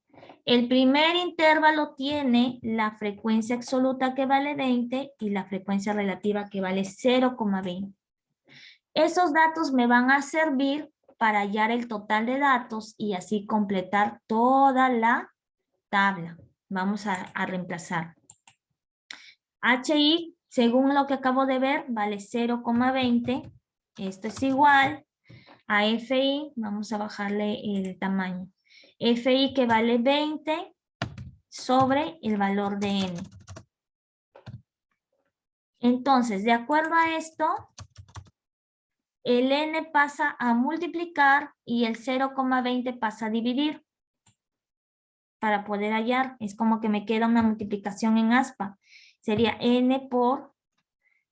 El primer intervalo tiene la frecuencia absoluta que vale 20 y la frecuencia relativa que vale 0,20. Esos datos me van a servir para hallar el total de datos y así completar toda la tabla. Vamos a reemplazar. HI Según lo que acabo de ver, vale 0,20. Esto es igual a FI. Vamos a bajarle el tamaño. FI que vale 20 sobre el valor de N. Entonces, de acuerdo a esto, el N pasa a multiplicar y el 0,20 pasa a dividir. Para poder hallar, es como que me queda una multiplicación en aspa. Sería N por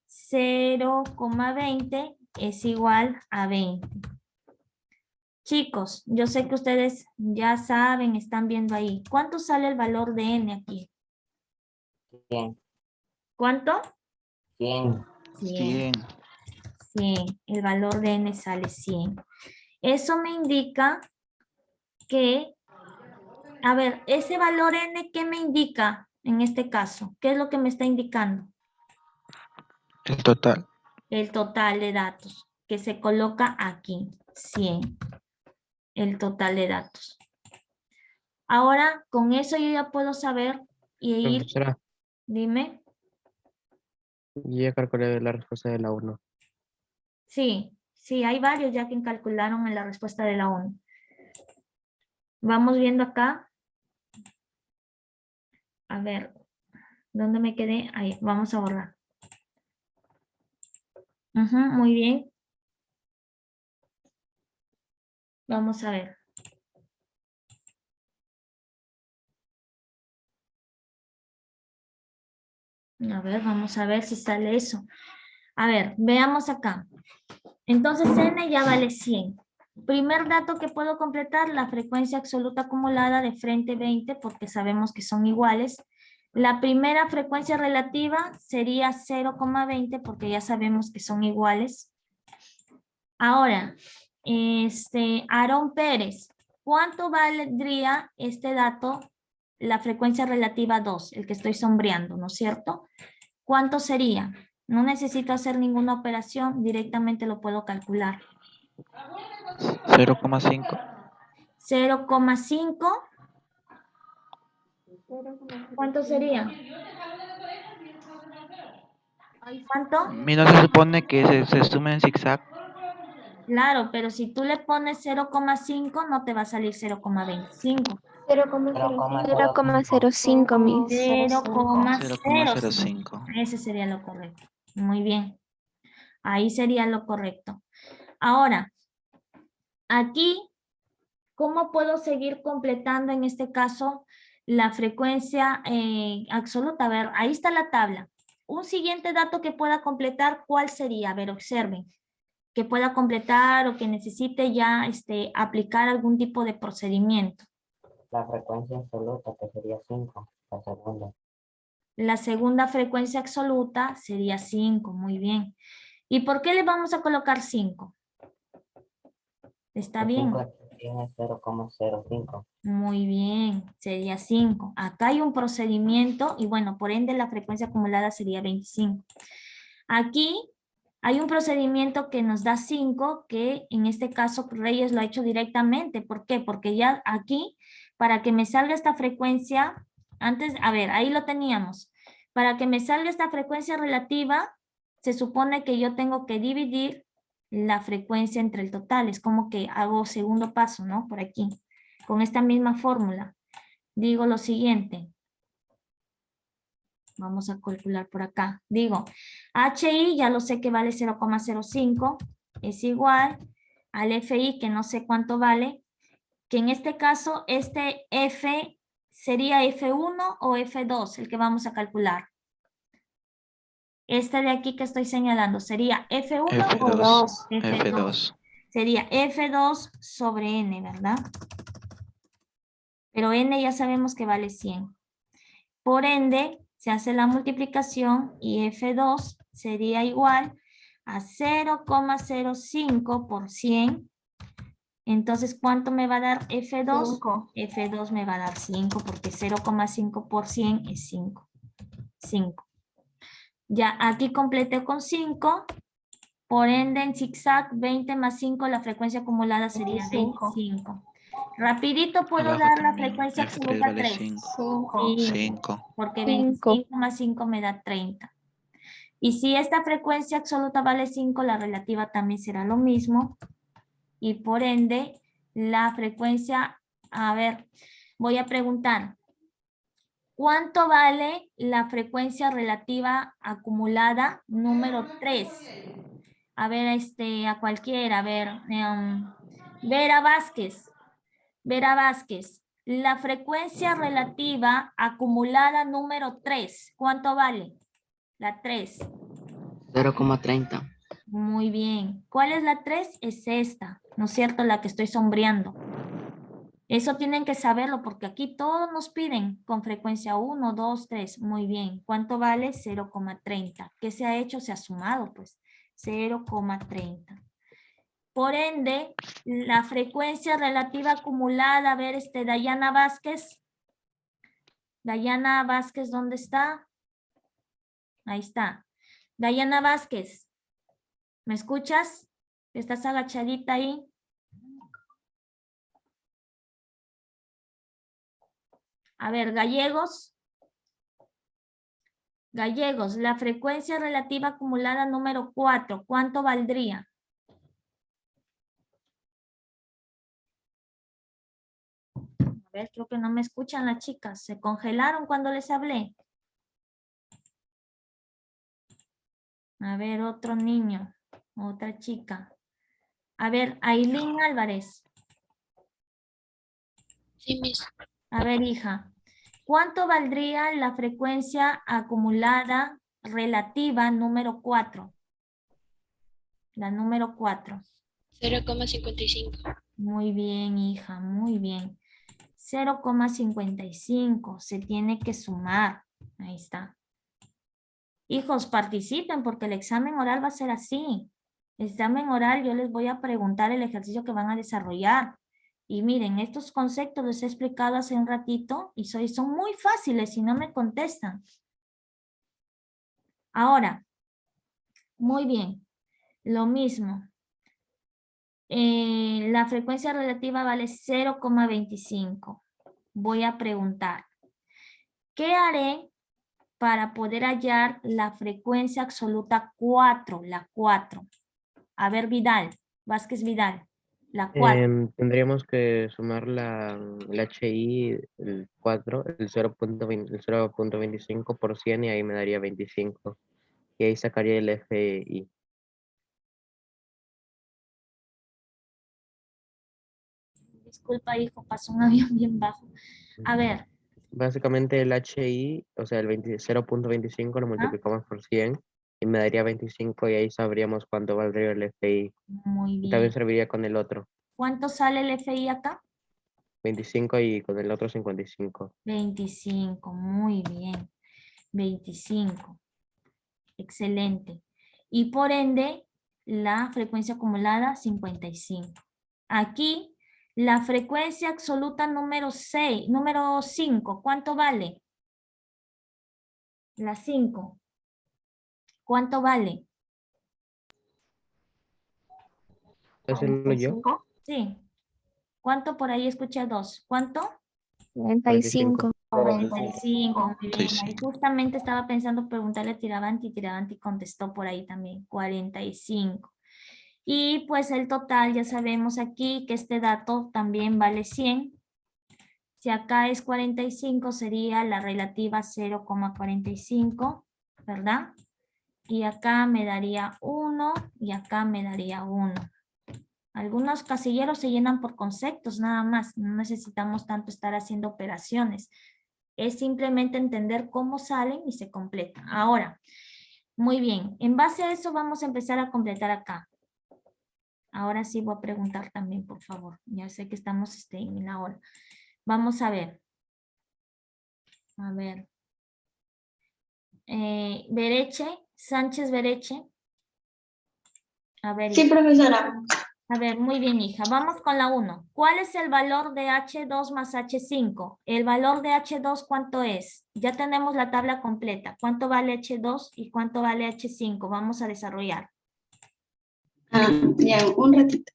0,20 es igual a 20. Chicos, yo sé que ustedes ya saben, están viendo ahí. ¿Cuánto sale el valor de N aquí? 100. ¿Cuánto? 100. 100. 100. El valor de N sale 100. Eso me indica que, a ver, ese valor N, ¿qué me indica en este caso? ¿Qué es lo que me está indicando? El total. El total de datos que se coloca aquí, 100. El total de datos. Ahora, con eso yo ya puedo saber y ir, Profesora, dime. yo ya calculé la respuesta de la 1. Sí, sí, hay varios ya que calcularon en la respuesta de la 1. Vamos viendo acá. A ver, ¿dónde me quedé? Ahí, vamos a borrar. Muy bien. Vamos a ver. A ver, vamos a ver si sale eso. A ver, veamos acá. Entonces N ya vale 100. Primer dato que puedo completar, la frecuencia absoluta acumulada de frente 20, porque sabemos que son iguales. La primera frecuencia relativa sería 0,20, porque ya sabemos que son iguales. Ahora, Aarón Pérez, ¿cuánto valdría este dato, la frecuencia relativa 2, el que estoy sombreando, ¿no es cierto? ¿Cuánto sería? No necesito hacer ninguna operación, directamente lo puedo calcular. 0,5. 0,5. ¿Cuánto sería? ¿Cuánto? ¿Y no se supone que se suma en zigzag? Claro, pero si tú le pones 0,5 no te va a salir 0,25. 0,05, mis. 0,05. 0,05. Ese sería lo correcto. Muy bien. Ahí sería lo correcto. Ahora, aquí, ¿cómo puedo seguir completando en este caso la frecuencia absoluta? A ver, ahí está la tabla. Un siguiente dato que pueda completar, ¿cuál sería? A ver, observen. Que pueda completar o que necesite ya aplicar algún tipo de procedimiento. La frecuencia absoluta, que sería 5, la segunda. La segunda frecuencia absoluta sería 5, muy bien. ¿Y por qué le vamos a colocar 5? ¿Está bien? 5 tiene 0,05. Muy bien, sería 5. Acá hay un procedimiento y bueno, por ende la frecuencia acumulada sería 25. Aquí hay un procedimiento que nos da 5, que en este caso Reyes lo ha hecho directamente. ¿Por qué? Porque ya aquí, para que me salga esta frecuencia, antes, a ver, ahí lo teníamos. Para que me salga esta frecuencia relativa, se supone que yo tengo que dividir la frecuencia entre el total. Es como que hago segundo paso, ¿no? Por aquí, con esta misma fórmula. Digo lo siguiente. Vamos a calcular por acá. Digo, HI ya lo sé que vale 0,05. Es igual al FI que no sé cuánto vale. Que en este caso, este F sería F1 o F2 el que vamos a calcular. Este de aquí que estoy señalando sería F1 o F2. F2. F2. Sería F2 sobre N, ¿verdad? Pero N ya sabemos que vale 100. Por ende, se hace la multiplicación y F2 sería igual a 0,05 por 100. Entonces, ¿cuánto me va a dar F2? 5. F2 me va a dar 5 porque 0,5 por 100 es 5. 5. Ya aquí completé con 5. Por ende, en zigzag, 20 más 5, la frecuencia acumulada sería 25. 25. Rapidito puedo Abajo dar la también. frecuencia F3 absoluta vale 3. 5. 5. 5. Porque 5. 25 más 5 me da 30. Y si esta frecuencia absoluta vale 5, la relativa también será lo mismo. Y por ende, la frecuencia, a ver, voy a preguntar, ¿cuánto vale la frecuencia relativa acumulada número 3? A ver, a cualquiera, a ver, Vera Vázquez. Vera Vázquez, la frecuencia relativa acumulada número 3, ¿cuánto vale? La 3. 0,30. Muy bien. ¿Cuál es la 3? Es esta, ¿no es cierto? La que estoy sombreando. Eso tienen que saberlo porque aquí todos nos piden con frecuencia 1, 2, 3. Muy bien. ¿Cuánto vale? 0,30. ¿Qué se ha hecho? Se ha sumado, pues. 0,30. Por ende, la frecuencia relativa acumulada, a ver, Dayana Vázquez. Dayana Vázquez, ¿dónde está? Ahí está. Dayana Vázquez, ¿me escuchas? ¿Estás agachadita ahí? A ver, Gallegos. Gallegos, la frecuencia relativa acumulada número 4, ¿cuánto valdría? A ver, creo que no me escuchan las chicas. ¿Se congelaron cuando les hablé? A ver, otro niño, otra chica. A ver, Ailín Álvarez. Sí, mis. A ver, hija, ¿cuánto valdría la frecuencia acumulada relativa número 4? La número 4. 0,55. Muy bien, hija, muy bien. 0,55. Se tiene que sumar. Ahí está. Hijos, participen porque el examen oral va a ser así. El examen oral yo les voy a preguntar el ejercicio que van a desarrollar. Y miren, estos conceptos los he explicado hace un ratito y son muy fáciles si no me contestan. Ahora, muy bien, lo mismo. La frecuencia relativa vale 0,25. Voy a preguntar, ¿qué haré para poder hallar la frecuencia absoluta 4? La 4. A ver, Vidal, Vázquez Vidal, la 4. Tendríamos que sumar el HI, el 4, el 0.25 por 100 y ahí me daría 25. Y ahí sacaría el FI. Disculpa, hijo, pasó un avión bien bajo. A ver. Básicamente el HI, o sea, el 0.25 lo multiplicamos por 100 y me daría 25 y ahí sabríamos cuánto valdría el FI. Muy Y bien. también serviría con el otro. ¿Cuánto sale el FI acá? 25 y con el otro 55. 25, muy bien. 25. Excelente. Y por ende, la frecuencia acumulada 55. Aquí, la frecuencia absoluta número 6, número 5, ¿cuánto vale? La 5. ¿Cuánto vale? ¿Hacerlo yo? 45. Sí. ¿Cuánto por ahí escuché 2? ¿Cuánto? 45. 45, muy bien. Sí. Ahí justamente estaba pensando preguntarle a Tiravanti contestó por ahí también, 45. Y pues el total, ya sabemos aquí que este dato también vale 100. Si acá es 45, sería la relativa 0,45, ¿verdad? Y acá me daría 1 y acá me daría 1. Algunos casilleros se llenan por conceptos nada más, no necesitamos tanto estar haciendo operaciones. Es simplemente entender cómo salen y se completan. Ahora, muy bien, en base a eso vamos a empezar a completar acá. Ahora sí voy a preguntar también, por favor. Ya sé que estamos en la hora. Vamos a ver. A ver. Bereche, Sánchez Bereche. A ver. Sí, profesora. A ver, muy bien, hija. Vamos con la 1. ¿Cuál es el valor de H2 más H5? El valor de H2, ¿cuánto es? Ya tenemos la tabla completa. ¿Cuánto vale H2 y cuánto vale H5? Vamos a desarrollar. Ya, un ratito.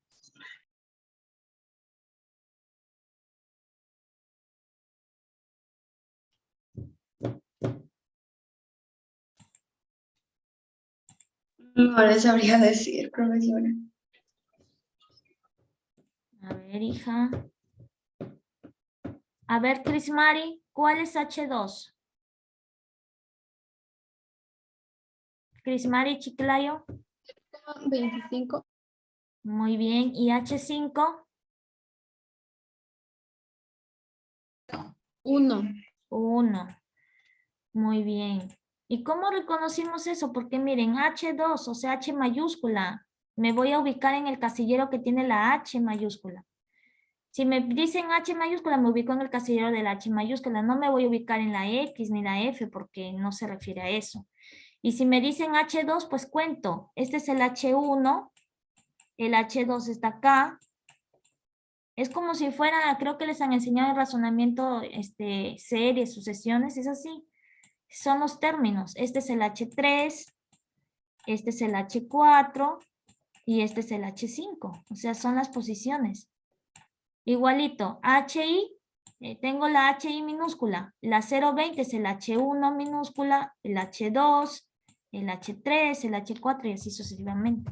No les sabría decir, profesora. A ver, hija. A ver, Crismari, ¿cuál es H2? Crismari Chiclayo. 25. Muy bien. ¿Y H5? 1. 1. Muy bien. ¿Y cómo reconocimos eso? Porque miren, H2, o sea, H mayúscula. Me voy a ubicar en el casillero que tiene la H mayúscula. Si me dicen H mayúscula, me ubico en el casillero de la H mayúscula. No me voy a ubicar en la X ni la F porque no se refiere a eso. Y si me dicen H2, pues cuento. Este es el H1. El H2 está acá. Es como si fuera, creo que les han enseñado el razonamiento, series, sucesiones, es así. Son los términos. Este es el H3, este es el H4 y este es el H5. O sea, son las posiciones. Igualito, HI, tengo la HI minúscula. La 020 es el H1 minúscula, el H2, el H3, el H4 y así sucesivamente.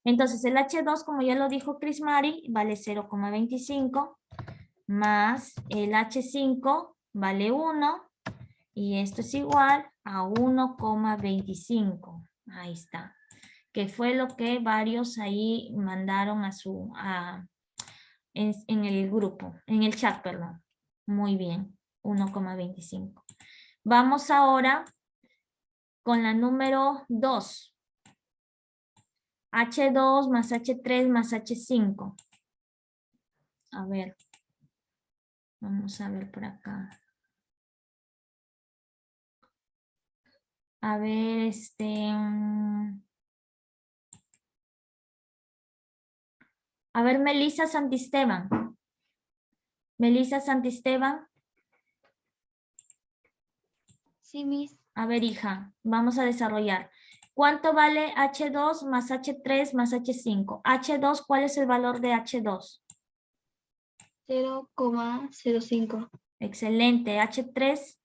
Entonces el H2, como ya lo dijo Crismari, vale 0,25 más el H5 vale 1 y esto es igual a 1,25. Ahí está. Que fue lo que varios ahí mandaron en el grupo, en el chat, perdón. Muy bien, 1,25. Vamos ahora con la número 2. H2 más H3 más H5. A ver. Vamos a ver por acá. A ver, a ver, Melissa Santisteban. Melissa Santisteban. Sí, Miss. A ver, hija, vamos a desarrollar. ¿Cuánto vale H2 más H3 más H5? H2, ¿cuál es el valor de H2? 0,05. Excelente. H3.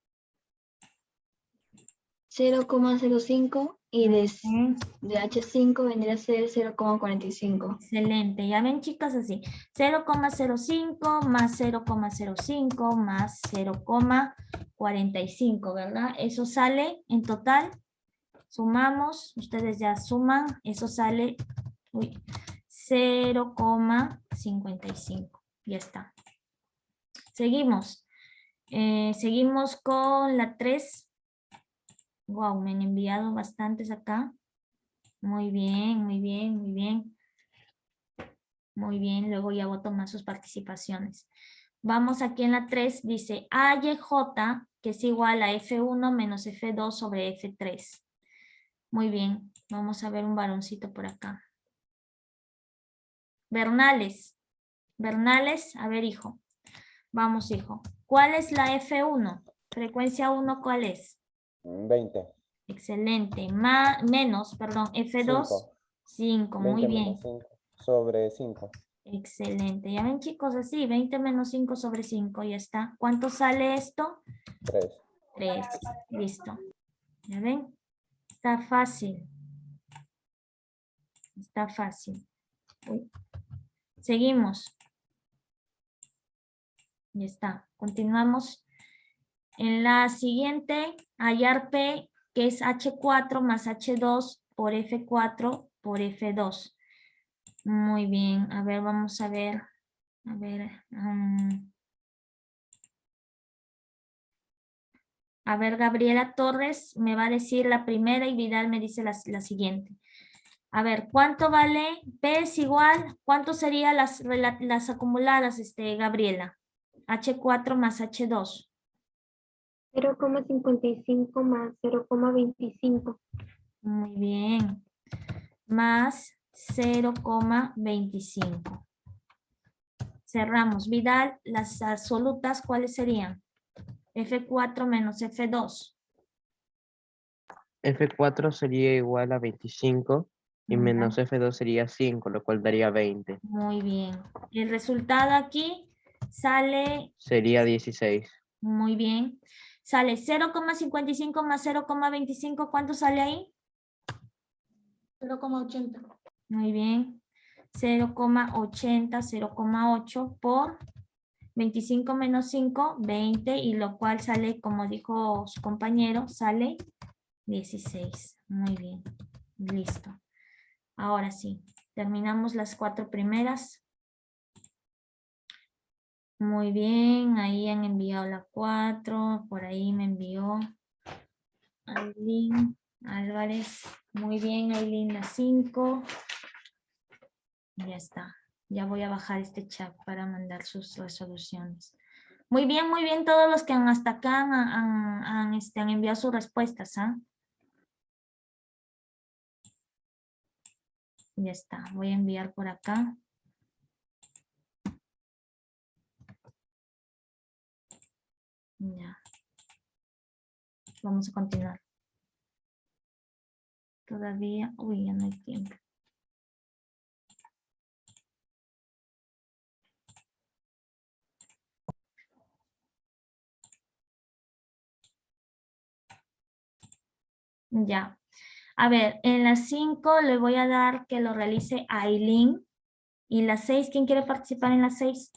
0,05 y de Bien. H5 vendría a ser 0,45. Excelente. Ya ven, chicas, así. 0,05 más 0,05 más 0,45, ¿verdad? Eso sale en total. Sumamos. Ustedes ya suman. Eso sale 0,55. Ya está. Seguimos. Seguimos con la 3. Wow, me han enviado bastantes acá. Muy bien, muy bien, muy bien. Muy bien, luego ya voy a tomar sus participaciones. Vamos aquí en la 3, dice AYJ, que es igual a F1 menos F2 sobre F3. Muy bien, vamos a ver un varoncito por acá. Bernales. Bernales, a ver, hijo. Vamos, hijo. ¿Cuál es la F1? Frecuencia 1, ¿cuál es? 20. Excelente. Menos, perdón, F2. 5, muy 20 bien. menos 5 sobre 5. Excelente. Ya ven, chicos, así, 20 menos 5 sobre 5, ya está. ¿Cuánto sale esto? 3. 3. Listo. ¿Ya ven? Está fácil. Está fácil. Uy. Seguimos. Ya está. Continuamos. En la siguiente, hallar P, que es H4 más H2 por F4 por F2. Muy bien. A ver, vamos a ver. A ver. A ver, Gabriela Torres me va a decir la primera y Vidal me dice la siguiente. A ver, ¿cuánto vale? P es igual. ¿Cuánto serían las acumuladas, Gabriela? H4 más H2. 0,55 más 0,25. Muy bien. Más 0,25. Cerramos. Vidal, las absolutas, ¿cuáles serían? F4 menos F2. F4 sería igual a 25 y Muy menos bien. F2 sería 5, lo cual daría 20. Muy bien. El resultado aquí sale, Sería 16. muy bien, sale 0,55 más 0,25. ¿Cuánto sale ahí? 0,80. Muy bien. 0,80, 0,8 por 25 menos 5, 20, y lo cual sale, como dijo su compañero, sale 16. Muy bien. Listo. Ahora sí, terminamos las 4 primeras. Muy bien, ahí han enviado la 4, por ahí me envió Aileen Álvarez. Muy bien, Aileen, la 5. Ya está. Ya voy a bajar este chat para mandar sus resoluciones. Muy bien todos los que hasta acá han enviado sus respuestas, ¿ah? Ya está, voy a enviar por acá. Ya. Vamos a continuar. Todavía, uy, ya no hay tiempo. Ya. A ver, en las 5 le voy a dar que lo realice Aileen. Y las 6, ¿quién quiere participar en las 6?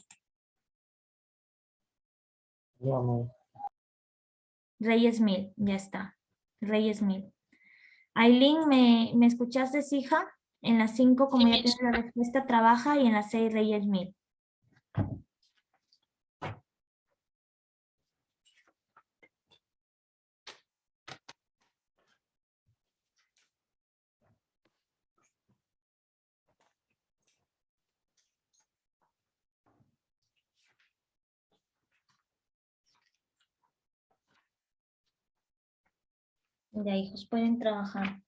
Dígame. Reyes Mil, ya está. Reyes Mil. Aileen, ¿me escuchaste, hija? En las 5, como Sí, ya miss. tienes la respuesta, trabaja, y en las 6, Reyes Mil. Ya, hijos, pueden trabajar.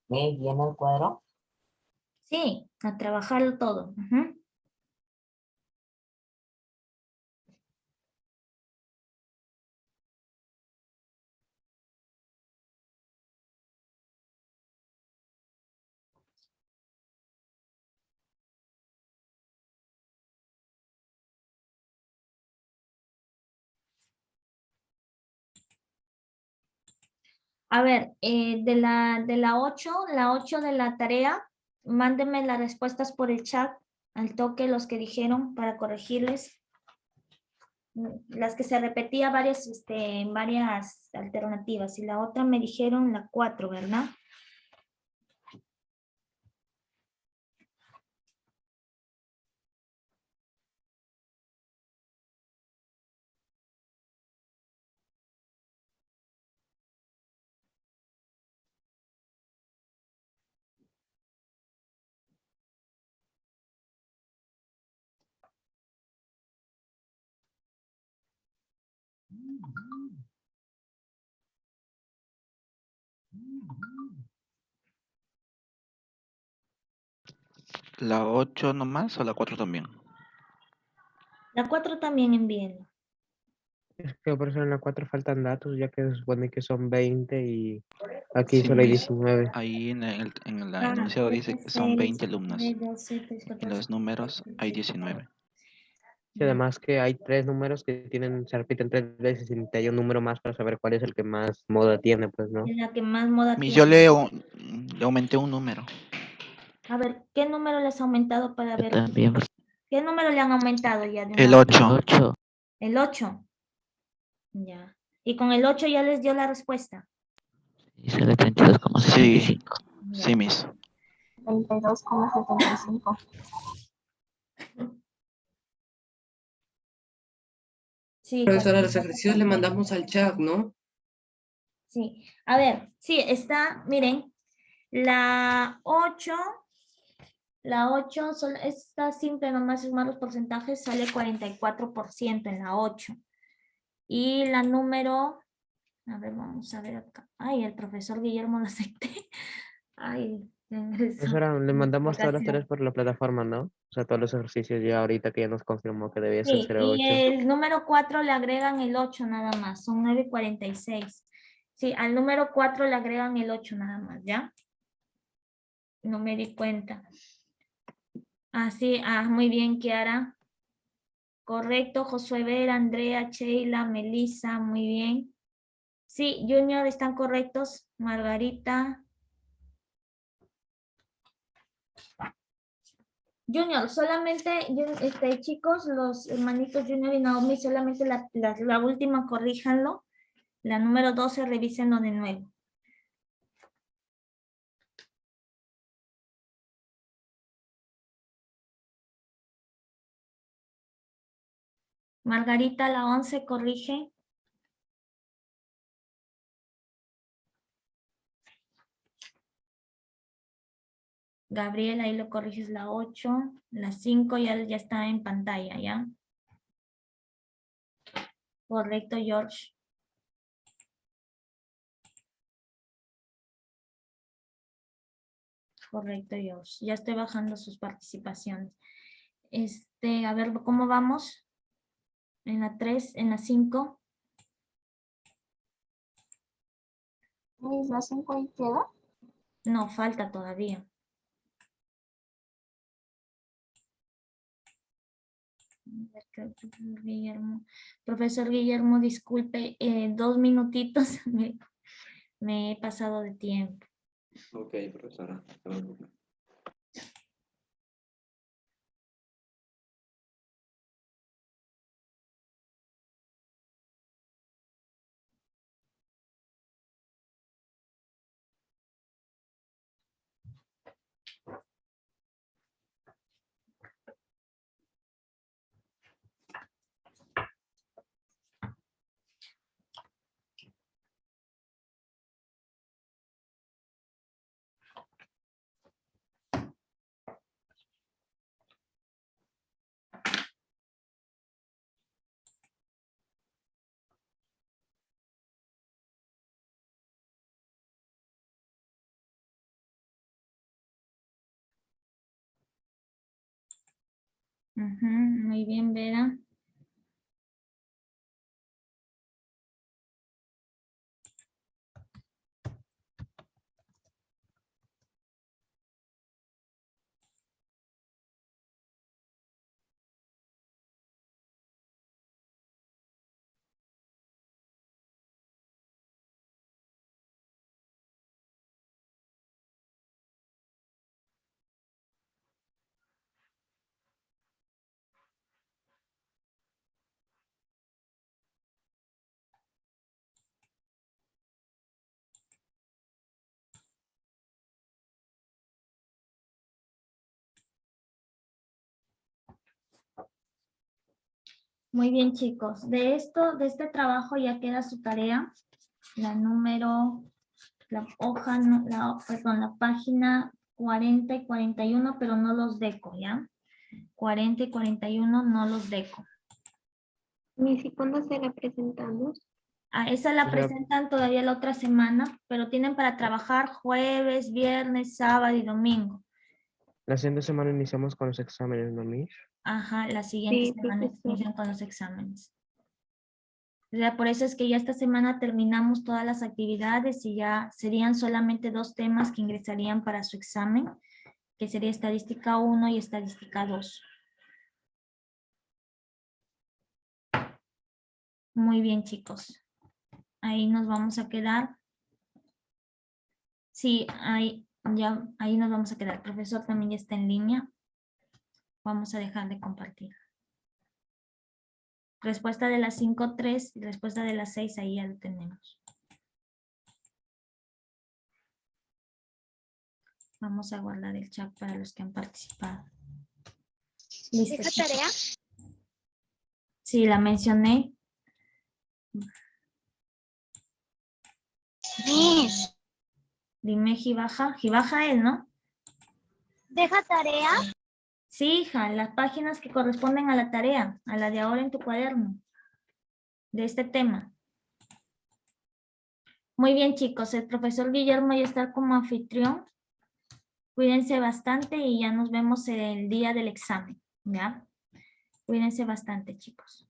¿Me llena el cuadro? Sí, a trabajarlo todo. Ujú. A ver, de la 8 de la tarea, mándenme las respuestas por el chat, al toque, los que dijeron, para corregirles. Las que se repetía varias alternativas, y la otra me dijeron la 4, ¿verdad? ¿La 8 nomás o la 4 también? La 4 también envíenla. Es que por eso en la 4 faltan datos, ya que se supone que son 20 y aquí Sí, solo hay miss. 19. Ahí en el Ah, enunciado dice 7, que son 6, 20 alumnos. 12, 3, En 14, los números hay 19. Y además que hay 3 números que se repiten 3 veces y te hay un número más para saber cuál es el que más moda tiene, pues, ¿no? la que más moda Miss, tiene. le aumenté un número. A ver, ¿qué número les ha aumentado para Yo ver? también. ¿Qué número le han aumentado ya de El una vez? 8. 8. El 8. Ya. Y con el 8 ya les dio la respuesta. Y sale 32,75. Ya. Sí, miss. 32,75. Sí, Profesora, los ejercicios le mandamos al chat, ¿no? sí. A ver, sí, está, miren, la 8 La 8, está simple, nomás es más los porcentajes, sale 44% en la 8. Y la número, a ver, vamos a ver acá. Ay, el profesor Guillermo lo acepté. Ay, ya ingresó. Profesora, le mandamos todas las Gracias. tareas por la plataforma, ¿no? O sea, todos los ejercicios ya ahorita que ya nos confirmó que debía ser Sí, 08. y el número 4 le agregan el 8 nada más, son 9:46. Sí, al número 4 le agregan el 8 nada más, ¿ya? No me di cuenta. Así, muy bien, Kiara. Correcto, Josué Vera, Andrea, Sheila, Melissa, muy bien. Sí, Junior, están correctos. Margarita. Junior, solamente, chicos, los hermanitos Junior y Naomi, solamente la última corríjanlo. La número 12, revísenlo de nuevo. Margarita, la 11, corrige. Gabriel, ahí lo corriges la 8. La 5 ya está en pantalla, ¿ya? Correcto, George. Correcto, George. Ya estoy bajando sus participaciones. A ver, ¿cómo vamos? En la 3, en la 5. ¿La 5 ahí queda? No, falta todavía. Profesor Guillermo, disculpe, 2 minutitos, me he pasado de tiempo. Ok, profesora. Muy bien, Vera. Muy bien, chicos. De este trabajo ya queda su tarea. La página 40 y 41, pero no los deco, ¿ya? 40 y 41 no los deco. Miss, ¿y cuándo se la presentamos? Esa la presentan todavía la otra semana, pero tienen para trabajar jueves, viernes, sábado y domingo. La siguiente semana iniciamos con los exámenes, ¿no, Mish? Ajá, la siguiente semana inician con los exámenes. O sea, por eso es que ya esta semana terminamos todas las actividades y ya serían solamente 2 temas que ingresarían para su examen, que sería estadística 1 y estadística 2. Muy bien, chicos. Ahí nos vamos a quedar. Sí, ahí nos vamos a quedar. El profesor también ya está en línea. Vamos a dejar de compartir. Respuesta de las 5.3 y respuesta de las 6, ahí ya lo tenemos. Vamos a guardar el chat para los que han participado. ¿Listo? ¿Esa tarea? Sí, la mencioné. Miss. Dime, Gibaja. Gibaja es, ¿no? ¿Deja tarea? Sí, hija, las páginas que corresponden a la tarea, a la de ahora en tu cuaderno, de este tema. Muy bien, chicos, el profesor Guillermo ya está como anfitrión. Cuídense bastante y ya nos vemos el día del examen, ¿ya? Cuídense bastante, chicos.